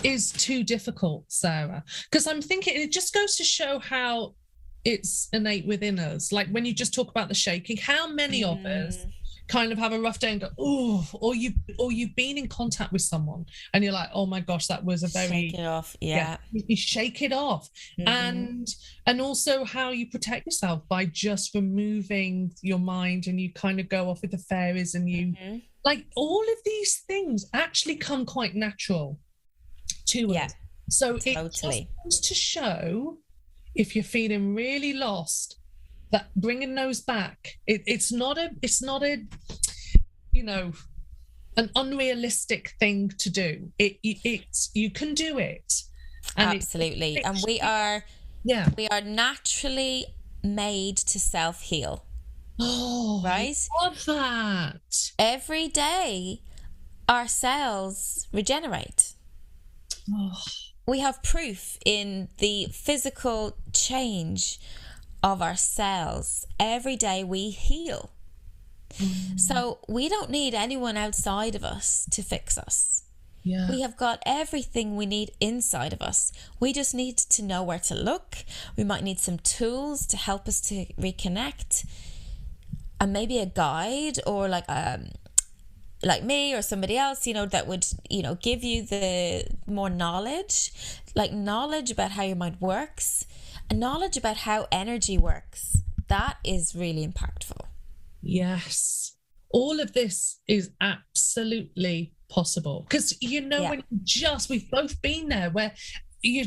is too difficult, Sarah, because I'm thinking it just goes to show how it's innate within us. Like when you just talk about the shaking, how many of us kind of have a rough day and go, oh, or you've been in contact with someone and you're like, oh my gosh, that was a very... Shake it off, yeah. You shake it off. And also how you protect yourself by just removing your mind, and you kind of go off with the fairies, and you... Like, all of these things actually come quite natural to us. So totally. It just goes to show, if you're feeling really lost, that bringing those back, it's not a an unrealistic thing to do. It's you can do it. And absolutely. And we are naturally made to self-heal. Oh, right? I love that. Every day our cells regenerate. Oh. We have proof in the physical change of our cells. Every day we heal. So we don't need anyone outside of us to fix us. Yeah. We have got everything we need inside of us. We just need to know where to look. We might need some tools to help us to reconnect, and maybe a guide, or like me or somebody else, that would, give you the more knowledge about how your mind works, and knowledge about how energy works. That is really impactful. Yes. All of this is absolutely possible. Because, when we've both been there, where you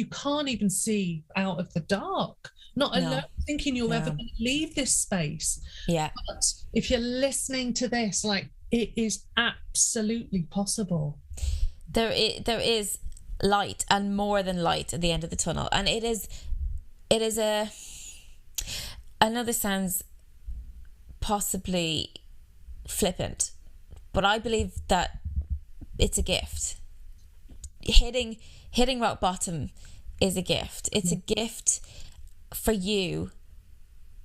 can't even see out of the dark, not alone thinking you're ever going to leave this space. Yeah. But if you're listening to this, it is absolutely possible. There is light, and more than light, at the end of the tunnel. And it is I know this sounds possibly flippant, but I believe that it's a gift. Hitting rock bottom is a gift. It's a gift for you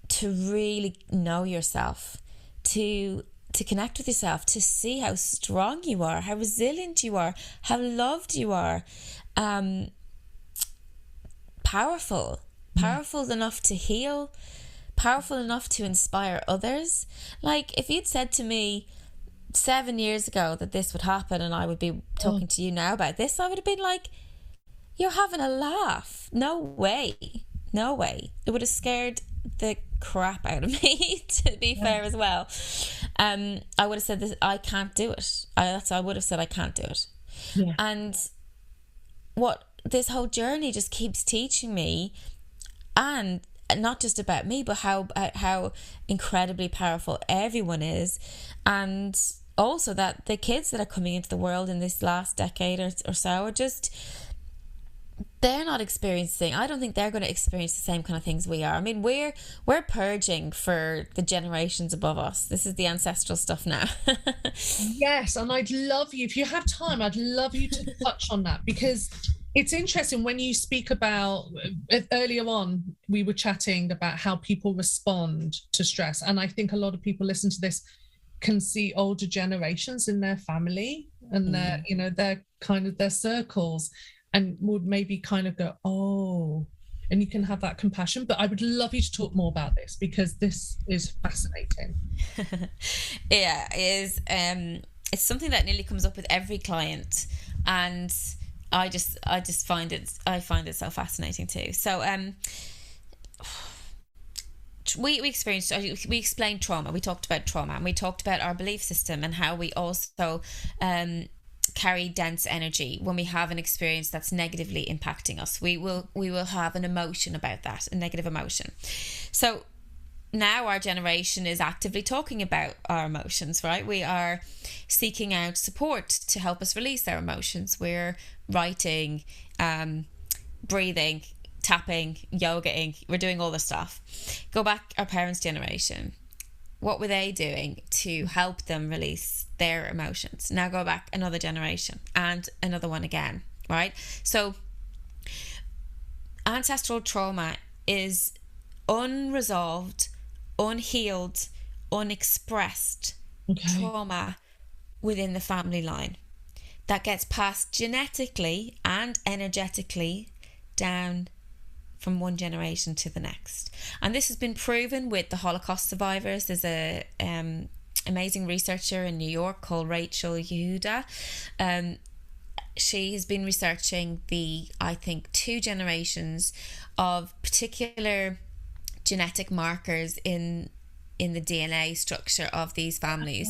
to really know yourself, to connect with yourself, to see how strong you are, how resilient you are, how loved you are, powerful enough to heal, powerful enough to inspire others. Like, if you'd said to me 7 years ago that this would happen and I would be talking to you now about this, I would have been like, you're having a laugh. No way. It would have scared the crap out of me, to be fair as well. I would have said this, I can't do it. I would have said I can't do it. Yeah. And what this whole journey just keeps teaching me, and not just about me, but how incredibly powerful everyone is, and also that the kids that are coming into the world in this last decade or so are just, they're not experiencing, I don't think they're going to experience the same kind of things we are. I mean, we're purging for the generations above us. This is the ancestral stuff now. Yes, and I'd love you, if you have time, I'd love you to touch on that, because it's interesting when you speak about, earlier on, we were chatting about how people respond to stress. And I think a lot of people listen to this can see older generations in their family and their kind of their circles, and would maybe kind of go, oh, and you can have that compassion. But I would love you to talk more about this, because this is fascinating. Yeah, it is. It's something that nearly comes up with every client, and I find it so fascinating too. So we explained trauma. We talked about trauma, and we talked about our belief system, and how we also carry dense energy when we have an experience that's negatively impacting us. We will have an emotion about that, a negative emotion. So now our generation is actively talking about our emotions, right? We are seeking out support to help us release our emotions. We're writing, breathing, tapping, yogaing. We're doing all this stuff. Go back our parents' generation. What were they doing to help them release their emotions? Now go back another generation and another one again, right? So ancestral trauma is unresolved, unhealed, unexpressed trauma within the family line that gets passed genetically and energetically down from one generation to the next. And this has been proven with the Holocaust survivors. There's a amazing researcher in New York called Rachel Yehuda. She has been researching I think 2 generations of particular genetic markers in the DNA structure of these families.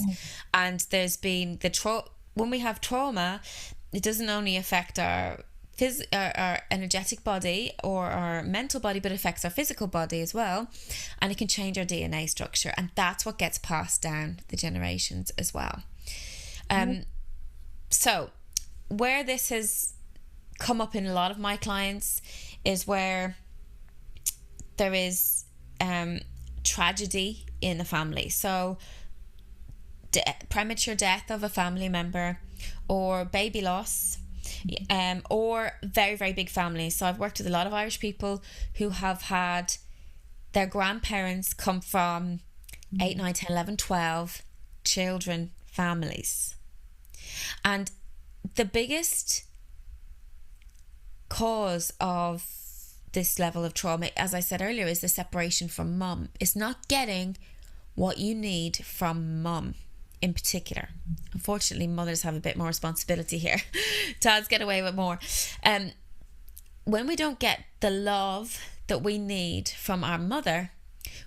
And there's been when we have trauma, it doesn't only affect our energetic body or our mental body, but affects our physical body as well, and it can change our DNA structure, and that's what gets passed down the generations as well. So where this has come up in a lot of my clients is where there is tragedy in the family. So premature death of a family member, or baby loss, or very, very big families. So I've worked with a lot of Irish people who have had their grandparents come from 8, 9, 10, 11, 12 children families. And the biggest cause of this level of trauma, as I said earlier, is the separation from mum. It's not getting what you need from mum in particular. Unfortunately, mothers have a bit more responsibility here. Dads get away with more. When we don't get the love that we need from our mother,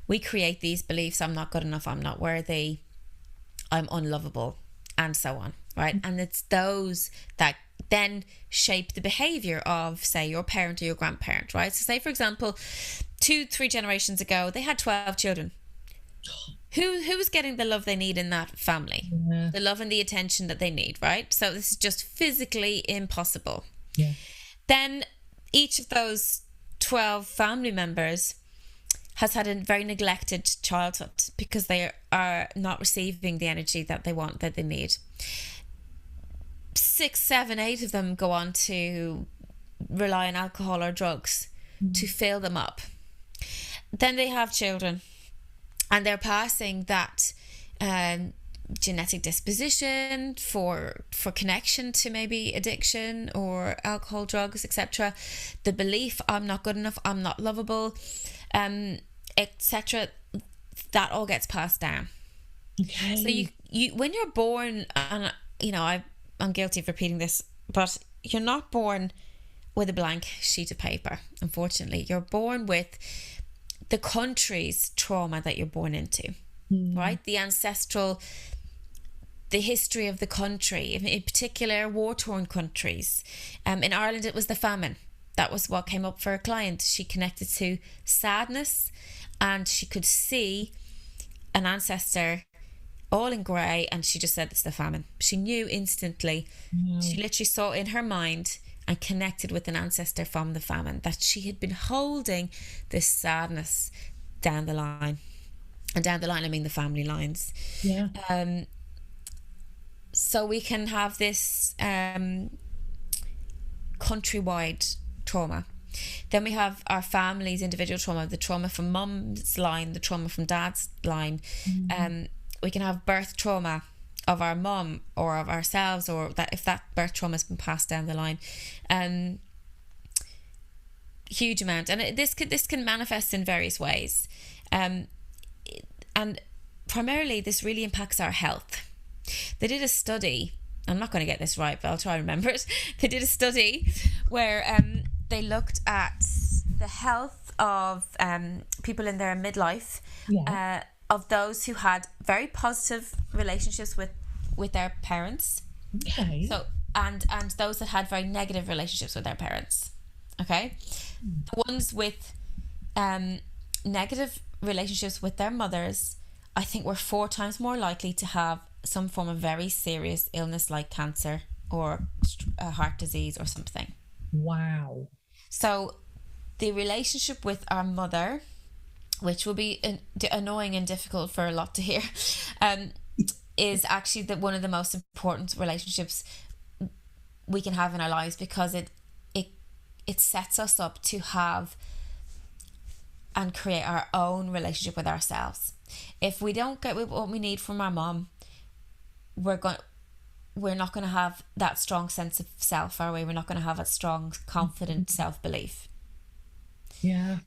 we create these beliefs: I'm not good enough, I'm not worthy, I'm unlovable, and so on, right? And it's those that then shape the behavior of, say, your parent or your grandparent, right? So say, for example, 2-3 generations ago, they had 12 children. Who was getting the love they need in that family? Yeah. The love and the attention that they need, right? So this is just physically impossible. Yeah. Then each of those 12 family members has had a very neglected childhood because they are not receiving the energy that they want, that they need. 6, 7, 8 of them go on to rely on alcohol or drugs to fill them up. Then they have children, and they're passing that genetic disposition for connection to maybe addiction or alcohol, drugs, etc. The belief, I'm not good enough, I'm not lovable, etc. That all gets passed down. Okay. So you when you're born, and I'm guilty of repeating this, but you're not born with a blank sheet of paper. Unfortunately, you're born with the country's trauma that you're born into, right? The ancestral, the history of the country, in particular war-torn countries. In Ireland, it was the famine. That was what came up for a client. She connected to sadness, and she could see an ancestor all in grey, and she just said, it's the famine. She knew instantly. She literally saw in her mind and connected with an ancestor from the famine, that she had been holding this sadness down the line. And down the line, I mean the family lines. Yeah. So we can have this countrywide trauma. Then we have our family's individual trauma, the trauma from mum's line, the trauma from dad's line. We can have birth trauma of our mum or of ourselves, or that if that birth trauma has been passed down the line. Huge amount. And this can manifest in various ways. And primarily this really impacts our health. They did a study, I'm not going to get this right, but I'll try to remember it. They did a study where they looked at the health of people in their midlife, of those who had very positive relationships with their parents. Okay. So and those that had very negative relationships with their parents. Okay. The ones with negative relationships with their mothers, I think, were 4 times more likely to have some form of very serious illness like cancer or a heart disease or something. Wow. So the relationship with our mother, which will be annoying and difficult for a lot to hear, is actually one of the most important relationships we can have in our lives, because it sets us up to have and create our own relationship with ourselves. If we don't get what we need from our mom, we're not going to have that strong sense of self, are we? We're not going to have a strong, confident self-belief. Yeah.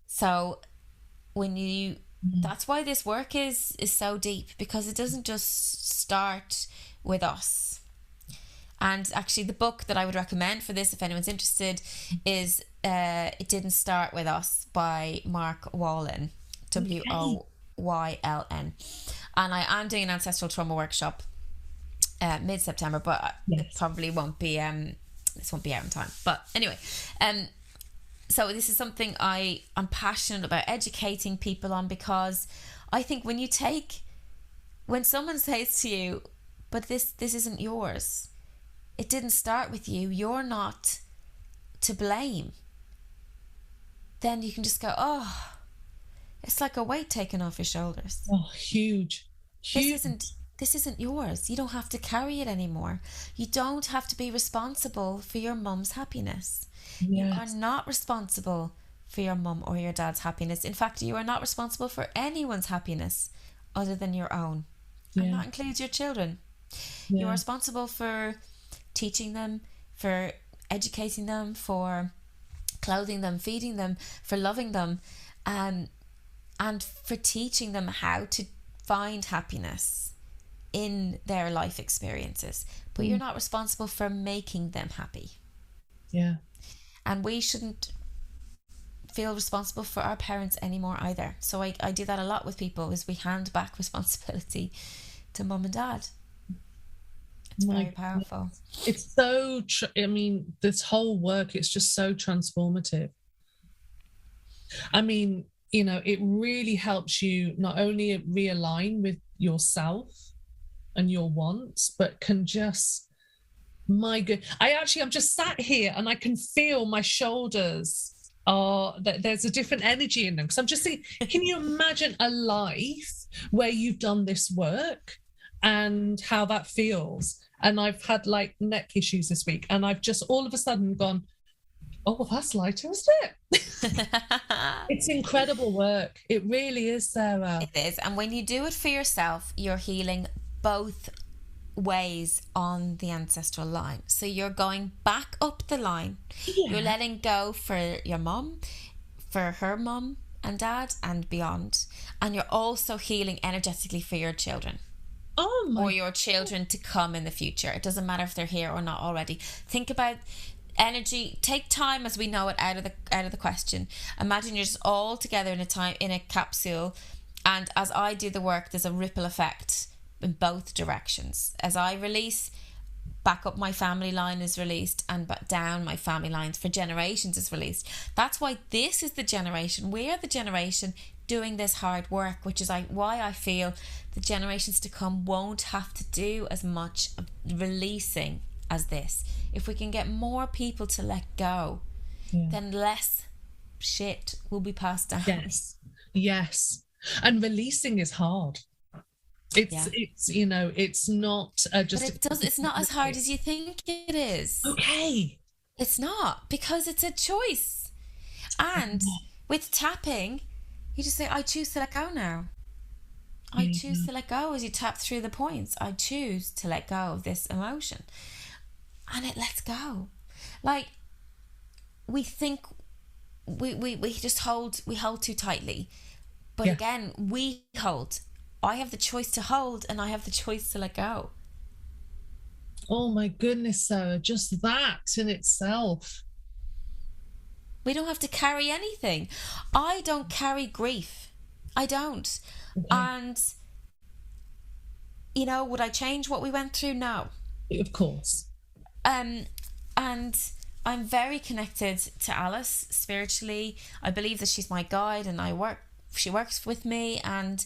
So that's why this work is so deep, because it doesn't just start with us. And actually the book that I would recommend for this, if anyone's interested, is It Didn't Start With Us by Mark Wallin, Woyln. And I am doing an ancestral trauma workshop mid-September, but it probably won't be this won't be out in time. But anyway, so this is something I'm passionate about educating people on, because I think when someone says to you, but this isn't yours. It didn't start with you. You're not to blame. Then you can just go, oh, it's like a weight taken off your shoulders. Oh, huge. This isn't yours. You don't have to carry it anymore. You don't have to be responsible for your mum's happiness. Yes. You are not responsible for your mum or your dad's happiness. In fact, you are not responsible for anyone's happiness other than your own. And that includes your children. Yeah. You're responsible for teaching them, for educating them, for clothing them, feeding them, for loving them, and for teaching them how to find happiness in their life experiences. But you're not responsible for making them happy. Yeah. And we shouldn't feel responsible for our parents anymore either. So I do that a lot with people, is we hand back responsibility to mum and dad. It's very powerful. It's so this whole work, it's just so transformative. I mean, it really helps you not only realign with yourself and your wants, but can just, I'm just sat here and I can feel my shoulders there's a different energy in them, because I'm just thinking, can you imagine a life where you've done this work and how that feels? And I've had like neck issues this week, and I've just all of a sudden gone, oh, well, that's lighter, isn't it? It's incredible work. It really is, Sarah. It is. And when you do it for yourself, you're healing both ways on the ancestral line. So you're going back up the line. Yeah. You're letting go for your mum, for her mum and dad, and beyond. And you're also healing energetically for your children. Oh my. Or your children to come in the future. It doesn't matter if they're here or not already. Think about energy. Take time as we know it out of the question. Imagine you're just all together in a capsule, and as I do the work, there's a ripple effect in both directions. As I release, back up my family line is released, and down my family lines for generations is released. That's why this is the generation. We are the generation doing this hard work, which is why I feel the generations to come won't have to do as much of releasing as this. If we can get more people to let go, then less shit will be passed down. Yes. And releasing is hard. It's not just. But it's not as hard as you think it is. Okay. It's not, because it's a choice. And with tapping, you just say, I choose to let go now. I choose to let go. As you tap through the points, I choose to let go of this emotion. And it lets go. Like, we think we just hold too tightly. But again, we hold. I have the choice to hold, and I have the choice to let go. Oh my goodness, Sarah, just that in itself. We don't have to carry anything. I don't carry grief. I don't. Okay. And, would I change what we went through? No. Of course. And I'm very connected to Alice spiritually. I believe that she's my guide, and she works with me, and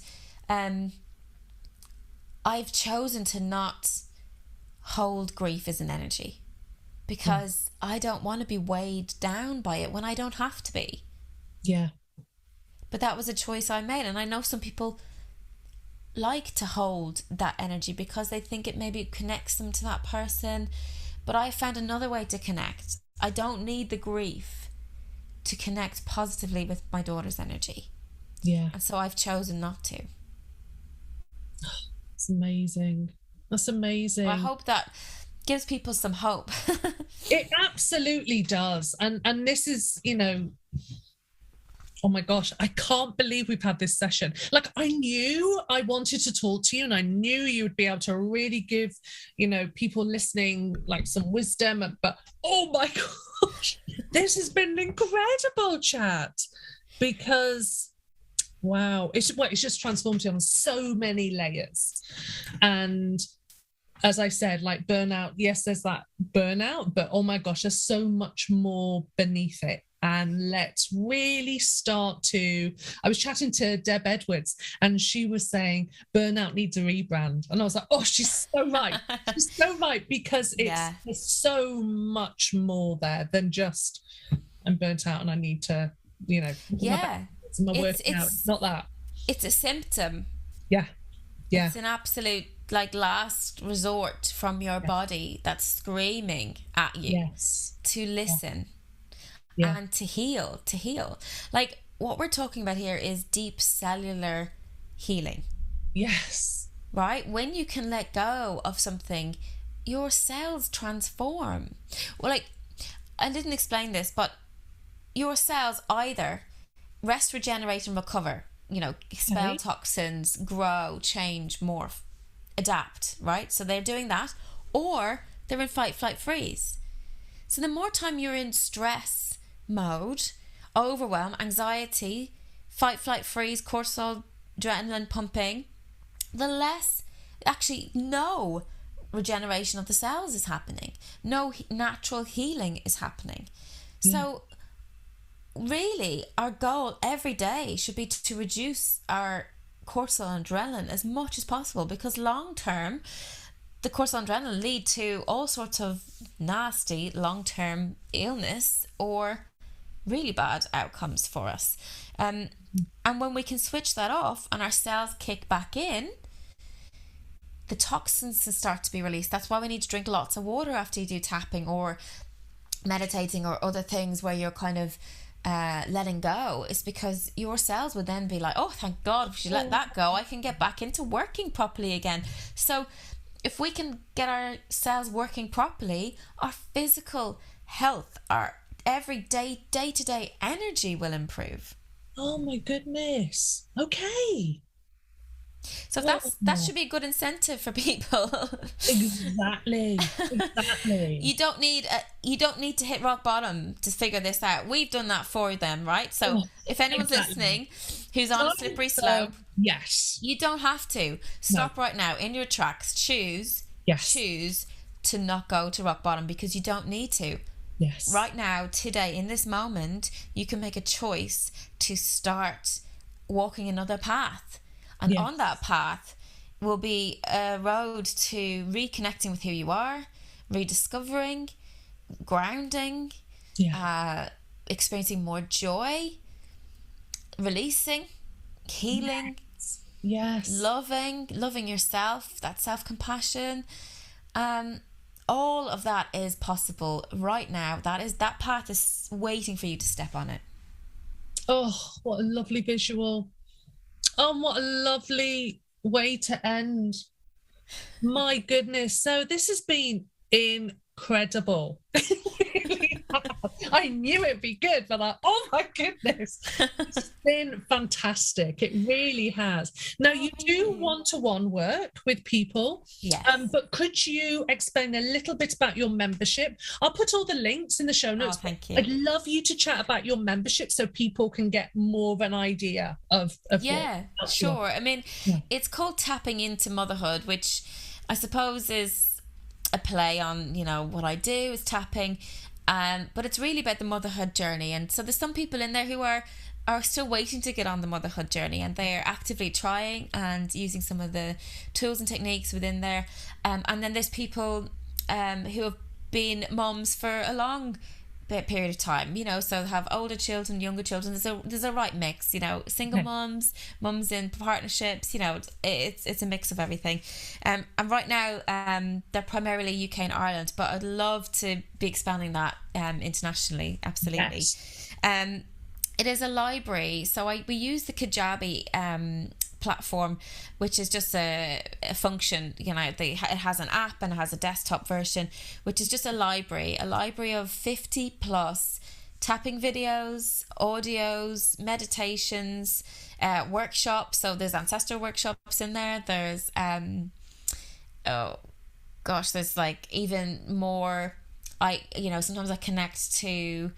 I've chosen to not hold grief as an energy, because I don't want to be weighed down by it when I don't have to be. Yeah. But that was a choice I made, and I know some people like to hold that energy because they think it maybe connects them to that person. But I found another way to connect. I don't need the grief to connect positively with my daughter's energy. Yeah. And so I've chosen not to. It's amazing. That's amazing. Well, I hope that gives people some hope. It absolutely does. And this is, oh my gosh, I can't believe we've had this session. Like, I knew I wanted to talk to you, and I knew you would be able to really give, people listening like some wisdom, but oh my gosh, this has been an incredible chat, because wow, it's just transformative on so many layers. And as I said, like burnout, yes, there's that burnout, but oh my gosh, there's so much more beneath it. and let's really start to. I was chatting to Deb Edwards, and she was saying burnout needs a rebrand, and I was like, oh, she's so right. She's so right, because there's so much more there than just I'm burnt out and I need to, my working out. It's not that. It's a symptom. Yeah. It's an absolute last resort from your body that's screaming at you to listen and to heal. Like, what we're talking about here is deep cellular healing. Yes. Right? When you can let go of something, your cells transform. Well, I didn't explain this, but your cells either rest, regenerate, and recover. Expel toxins, grow, change, morph, adapt, right? So they're doing that, or they're in fight, flight, freeze. So the more time you're in stress mode, overwhelm, anxiety, fight, flight, freeze, cortisol, adrenaline pumping, the less, actually, no regeneration of the cells is happening. No natural healing is happening. So really, our goal every day should be to reduce our cortisol and adrenaline as much as possible, because long term, the cortisol and adrenaline lead to all sorts of nasty long-term illness or really bad outcomes for us. And when we can switch that off and our cells kick back in, the toxins can start to be released. That's why we need to drink lots of water after you do tapping or meditating or other things where you're kind of letting go. Is because your cells would then be like, oh, thank God, if you let that go, I can get back into working properly again. So if we can get our cells working properly, our physical health, our everyday, day-to-day energy will improve. Oh my goodness. Okay. So that should be a good incentive for people. Exactly. You don't need to hit rock bottom to figure this out. We've done that for them, right? So if anyone's listening who's on a slippery slope, yes, you don't have to. Stop right now in your tracks. Choose to not go to rock bottom, because you don't need to. Yes. Right now, today, in this moment, you can make a choice to start walking another path. And on that path will be a road to reconnecting with who you are, rediscovering, grounding, experiencing more joy, releasing, healing, loving yourself, that self-compassion. All of that is possible right now. That path is waiting for you to step on it. Oh, what a lovely visual. Oh, what a lovely way to end. My goodness. So this has been incredible. I knew it'd be good, but oh my goodness, it's been fantastic. It really has. Now, you do one-to-one work with people, but could you explain a little bit about your membership? I'll put all the links in the show notes. Oh, thank you. I'd love you to chat about your membership so people can get more of an idea of sure. I mean, it's called Tapping Into Motherhood, which I suppose is a play on, what I do is tapping. But it's really about the motherhood journey. And so there's some people in there who are still waiting to get on the motherhood journey, and they're actively trying and using some of the tools and techniques within there. And then there's people who have been mums for a long period of time, so have older children, younger children. There's a right mix, single mums in partnerships, it's a mix of everything. And right now they're primarily UK and Ireland, but I'd love to be expanding that internationally. Absolutely. Yes. It is a library, so we use the Kajabi platform, which is just a function. It has an app and it has a desktop version, which is just a library of 50 plus tapping videos, audios, meditations, workshops. So there's ancestor workshops in there. There's there's even more. Sometimes I connect to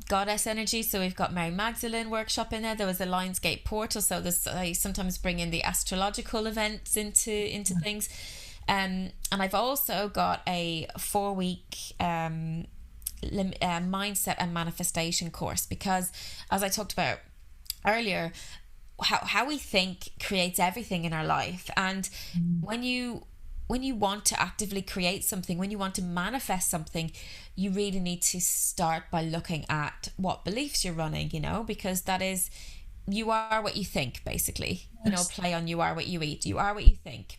goddess energy, so we've got Mary Magdalene workshop in there. There was a Lionsgate portal, so I sometimes bring in the astrological events into things, and I've also got a 4-week mindset and manifestation course, because as I talked about earlier, how we think creates everything in our life. And when you want to actively create something, when you want to manifest something, you really need to start by looking at what beliefs you're running, because that is, you are what you think, basically. Yes. Play on you are what you eat. You are what you think.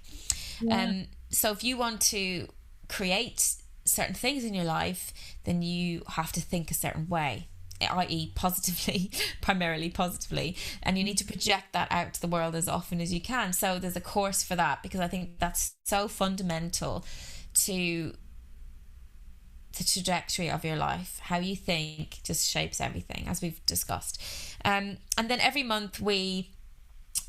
Yeah. So if you want to create certain things in your life, then you have to think a certain way, i.e. positively, primarily positively, and you need to project that out to the world as often as you can. So there's a course for that, because I think that's so fundamental to the trajectory of your life. How you think just shapes everything, as we've discussed. And then every month we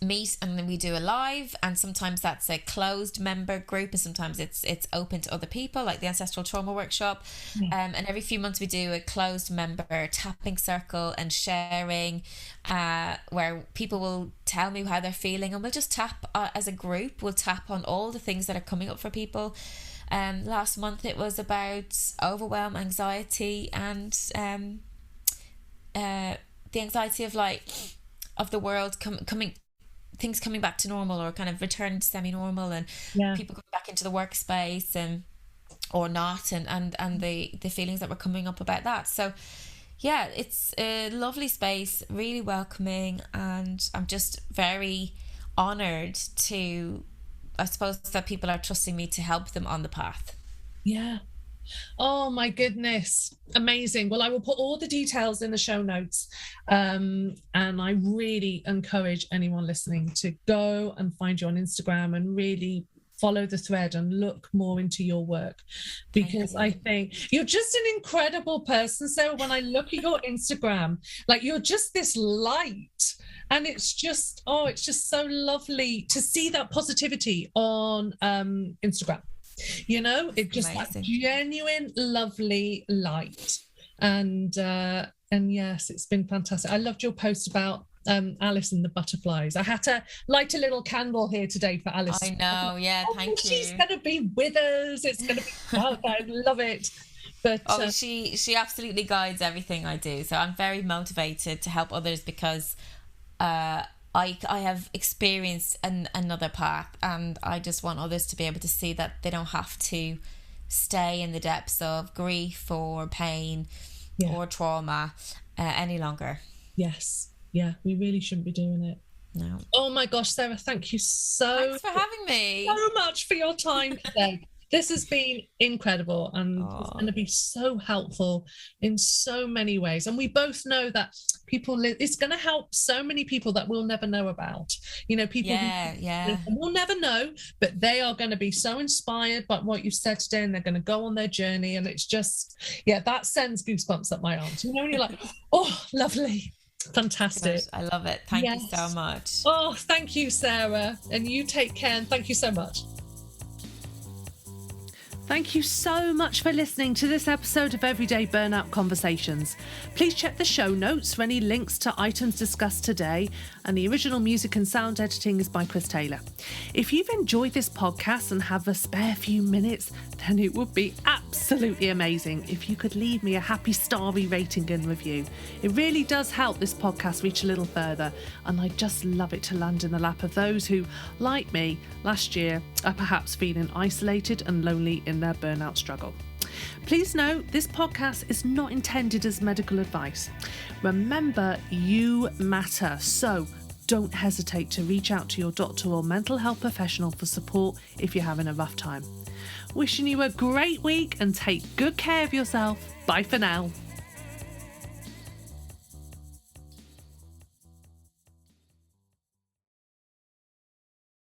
meet, and then we do a live, and sometimes that's a closed member group, and sometimes it's open to other people, like the Ancestral Trauma Workshop. And every few months we do a closed member tapping circle and sharing, where people will tell me how they're feeling, and we'll just tap as a group. We'll tap on all the things that are coming up for people. Last month it was about overwhelm, anxiety, and the anxiety of the world things coming back to normal, or kind of returning to semi-normal, and people going back into the workspace or not, and the feelings that were coming up about that. So yeah, it's a lovely space, really welcoming, and I'm just very honoured to, I suppose, that people are trusting me to help them on the path. Yeah. Oh my goodness. Amazing. Well, I will put all the details in the show notes. And I really encourage anyone listening to go and find you on Instagram and really follow the thread and look more into your work, because I think you're just an incredible person. So when I look at your Instagram, you're just this light, and it's just so lovely to see that positivity on Instagram. It just that genuine, lovely light. And yes, it's been fantastic. I loved your post about Alice and the butterflies. I had to light a little candle here today for Alice. I know, yeah, thank you. She's going to be with us. It's going to be fun. I love it. But she absolutely guides everything I do. So I'm very motivated to help others, because I have experienced another path, and I just want others to be able to see that they don't have to stay in the depths of grief or pain or trauma any longer. Yes. Yeah, we really shouldn't be doing it. No. Oh my gosh, Sarah, thank you Thanks for having me. So much for your time today. This has been incredible, and it's going to be so helpful in so many ways. And we both know that it's going to help so many people that we'll never know about. People we'll never know, but they are going to be so inspired by what you said today, and they're going to go on their journey. And it's just, that sends goosebumps up my arms. And you're like, oh, lovely. Fantastic. Gosh, I love it. Thank you so much. Oh, thank you, Sarah. And you take care, and thank you so much. Thank you so much for listening to this episode of Everyday Burnout Conversations. Please check the show notes for any links to items discussed today, and the original music and sound editing is by Chris Taylor. If you've enjoyed this podcast and have a spare few minutes, then it would be absolutely amazing if you could leave me a happy starry rating and review. It really does help this podcast reach a little further, and I'd just love it to land in the lap of those who, like me, last year are perhaps feeling isolated and lonely in their burnout struggle. Please note, this podcast is not intended as medical advice. Remember, you matter, so don't hesitate to reach out to your doctor or mental health professional for support if you're having a rough time. Wishing you a great week, and take good care of yourself. Bye for now.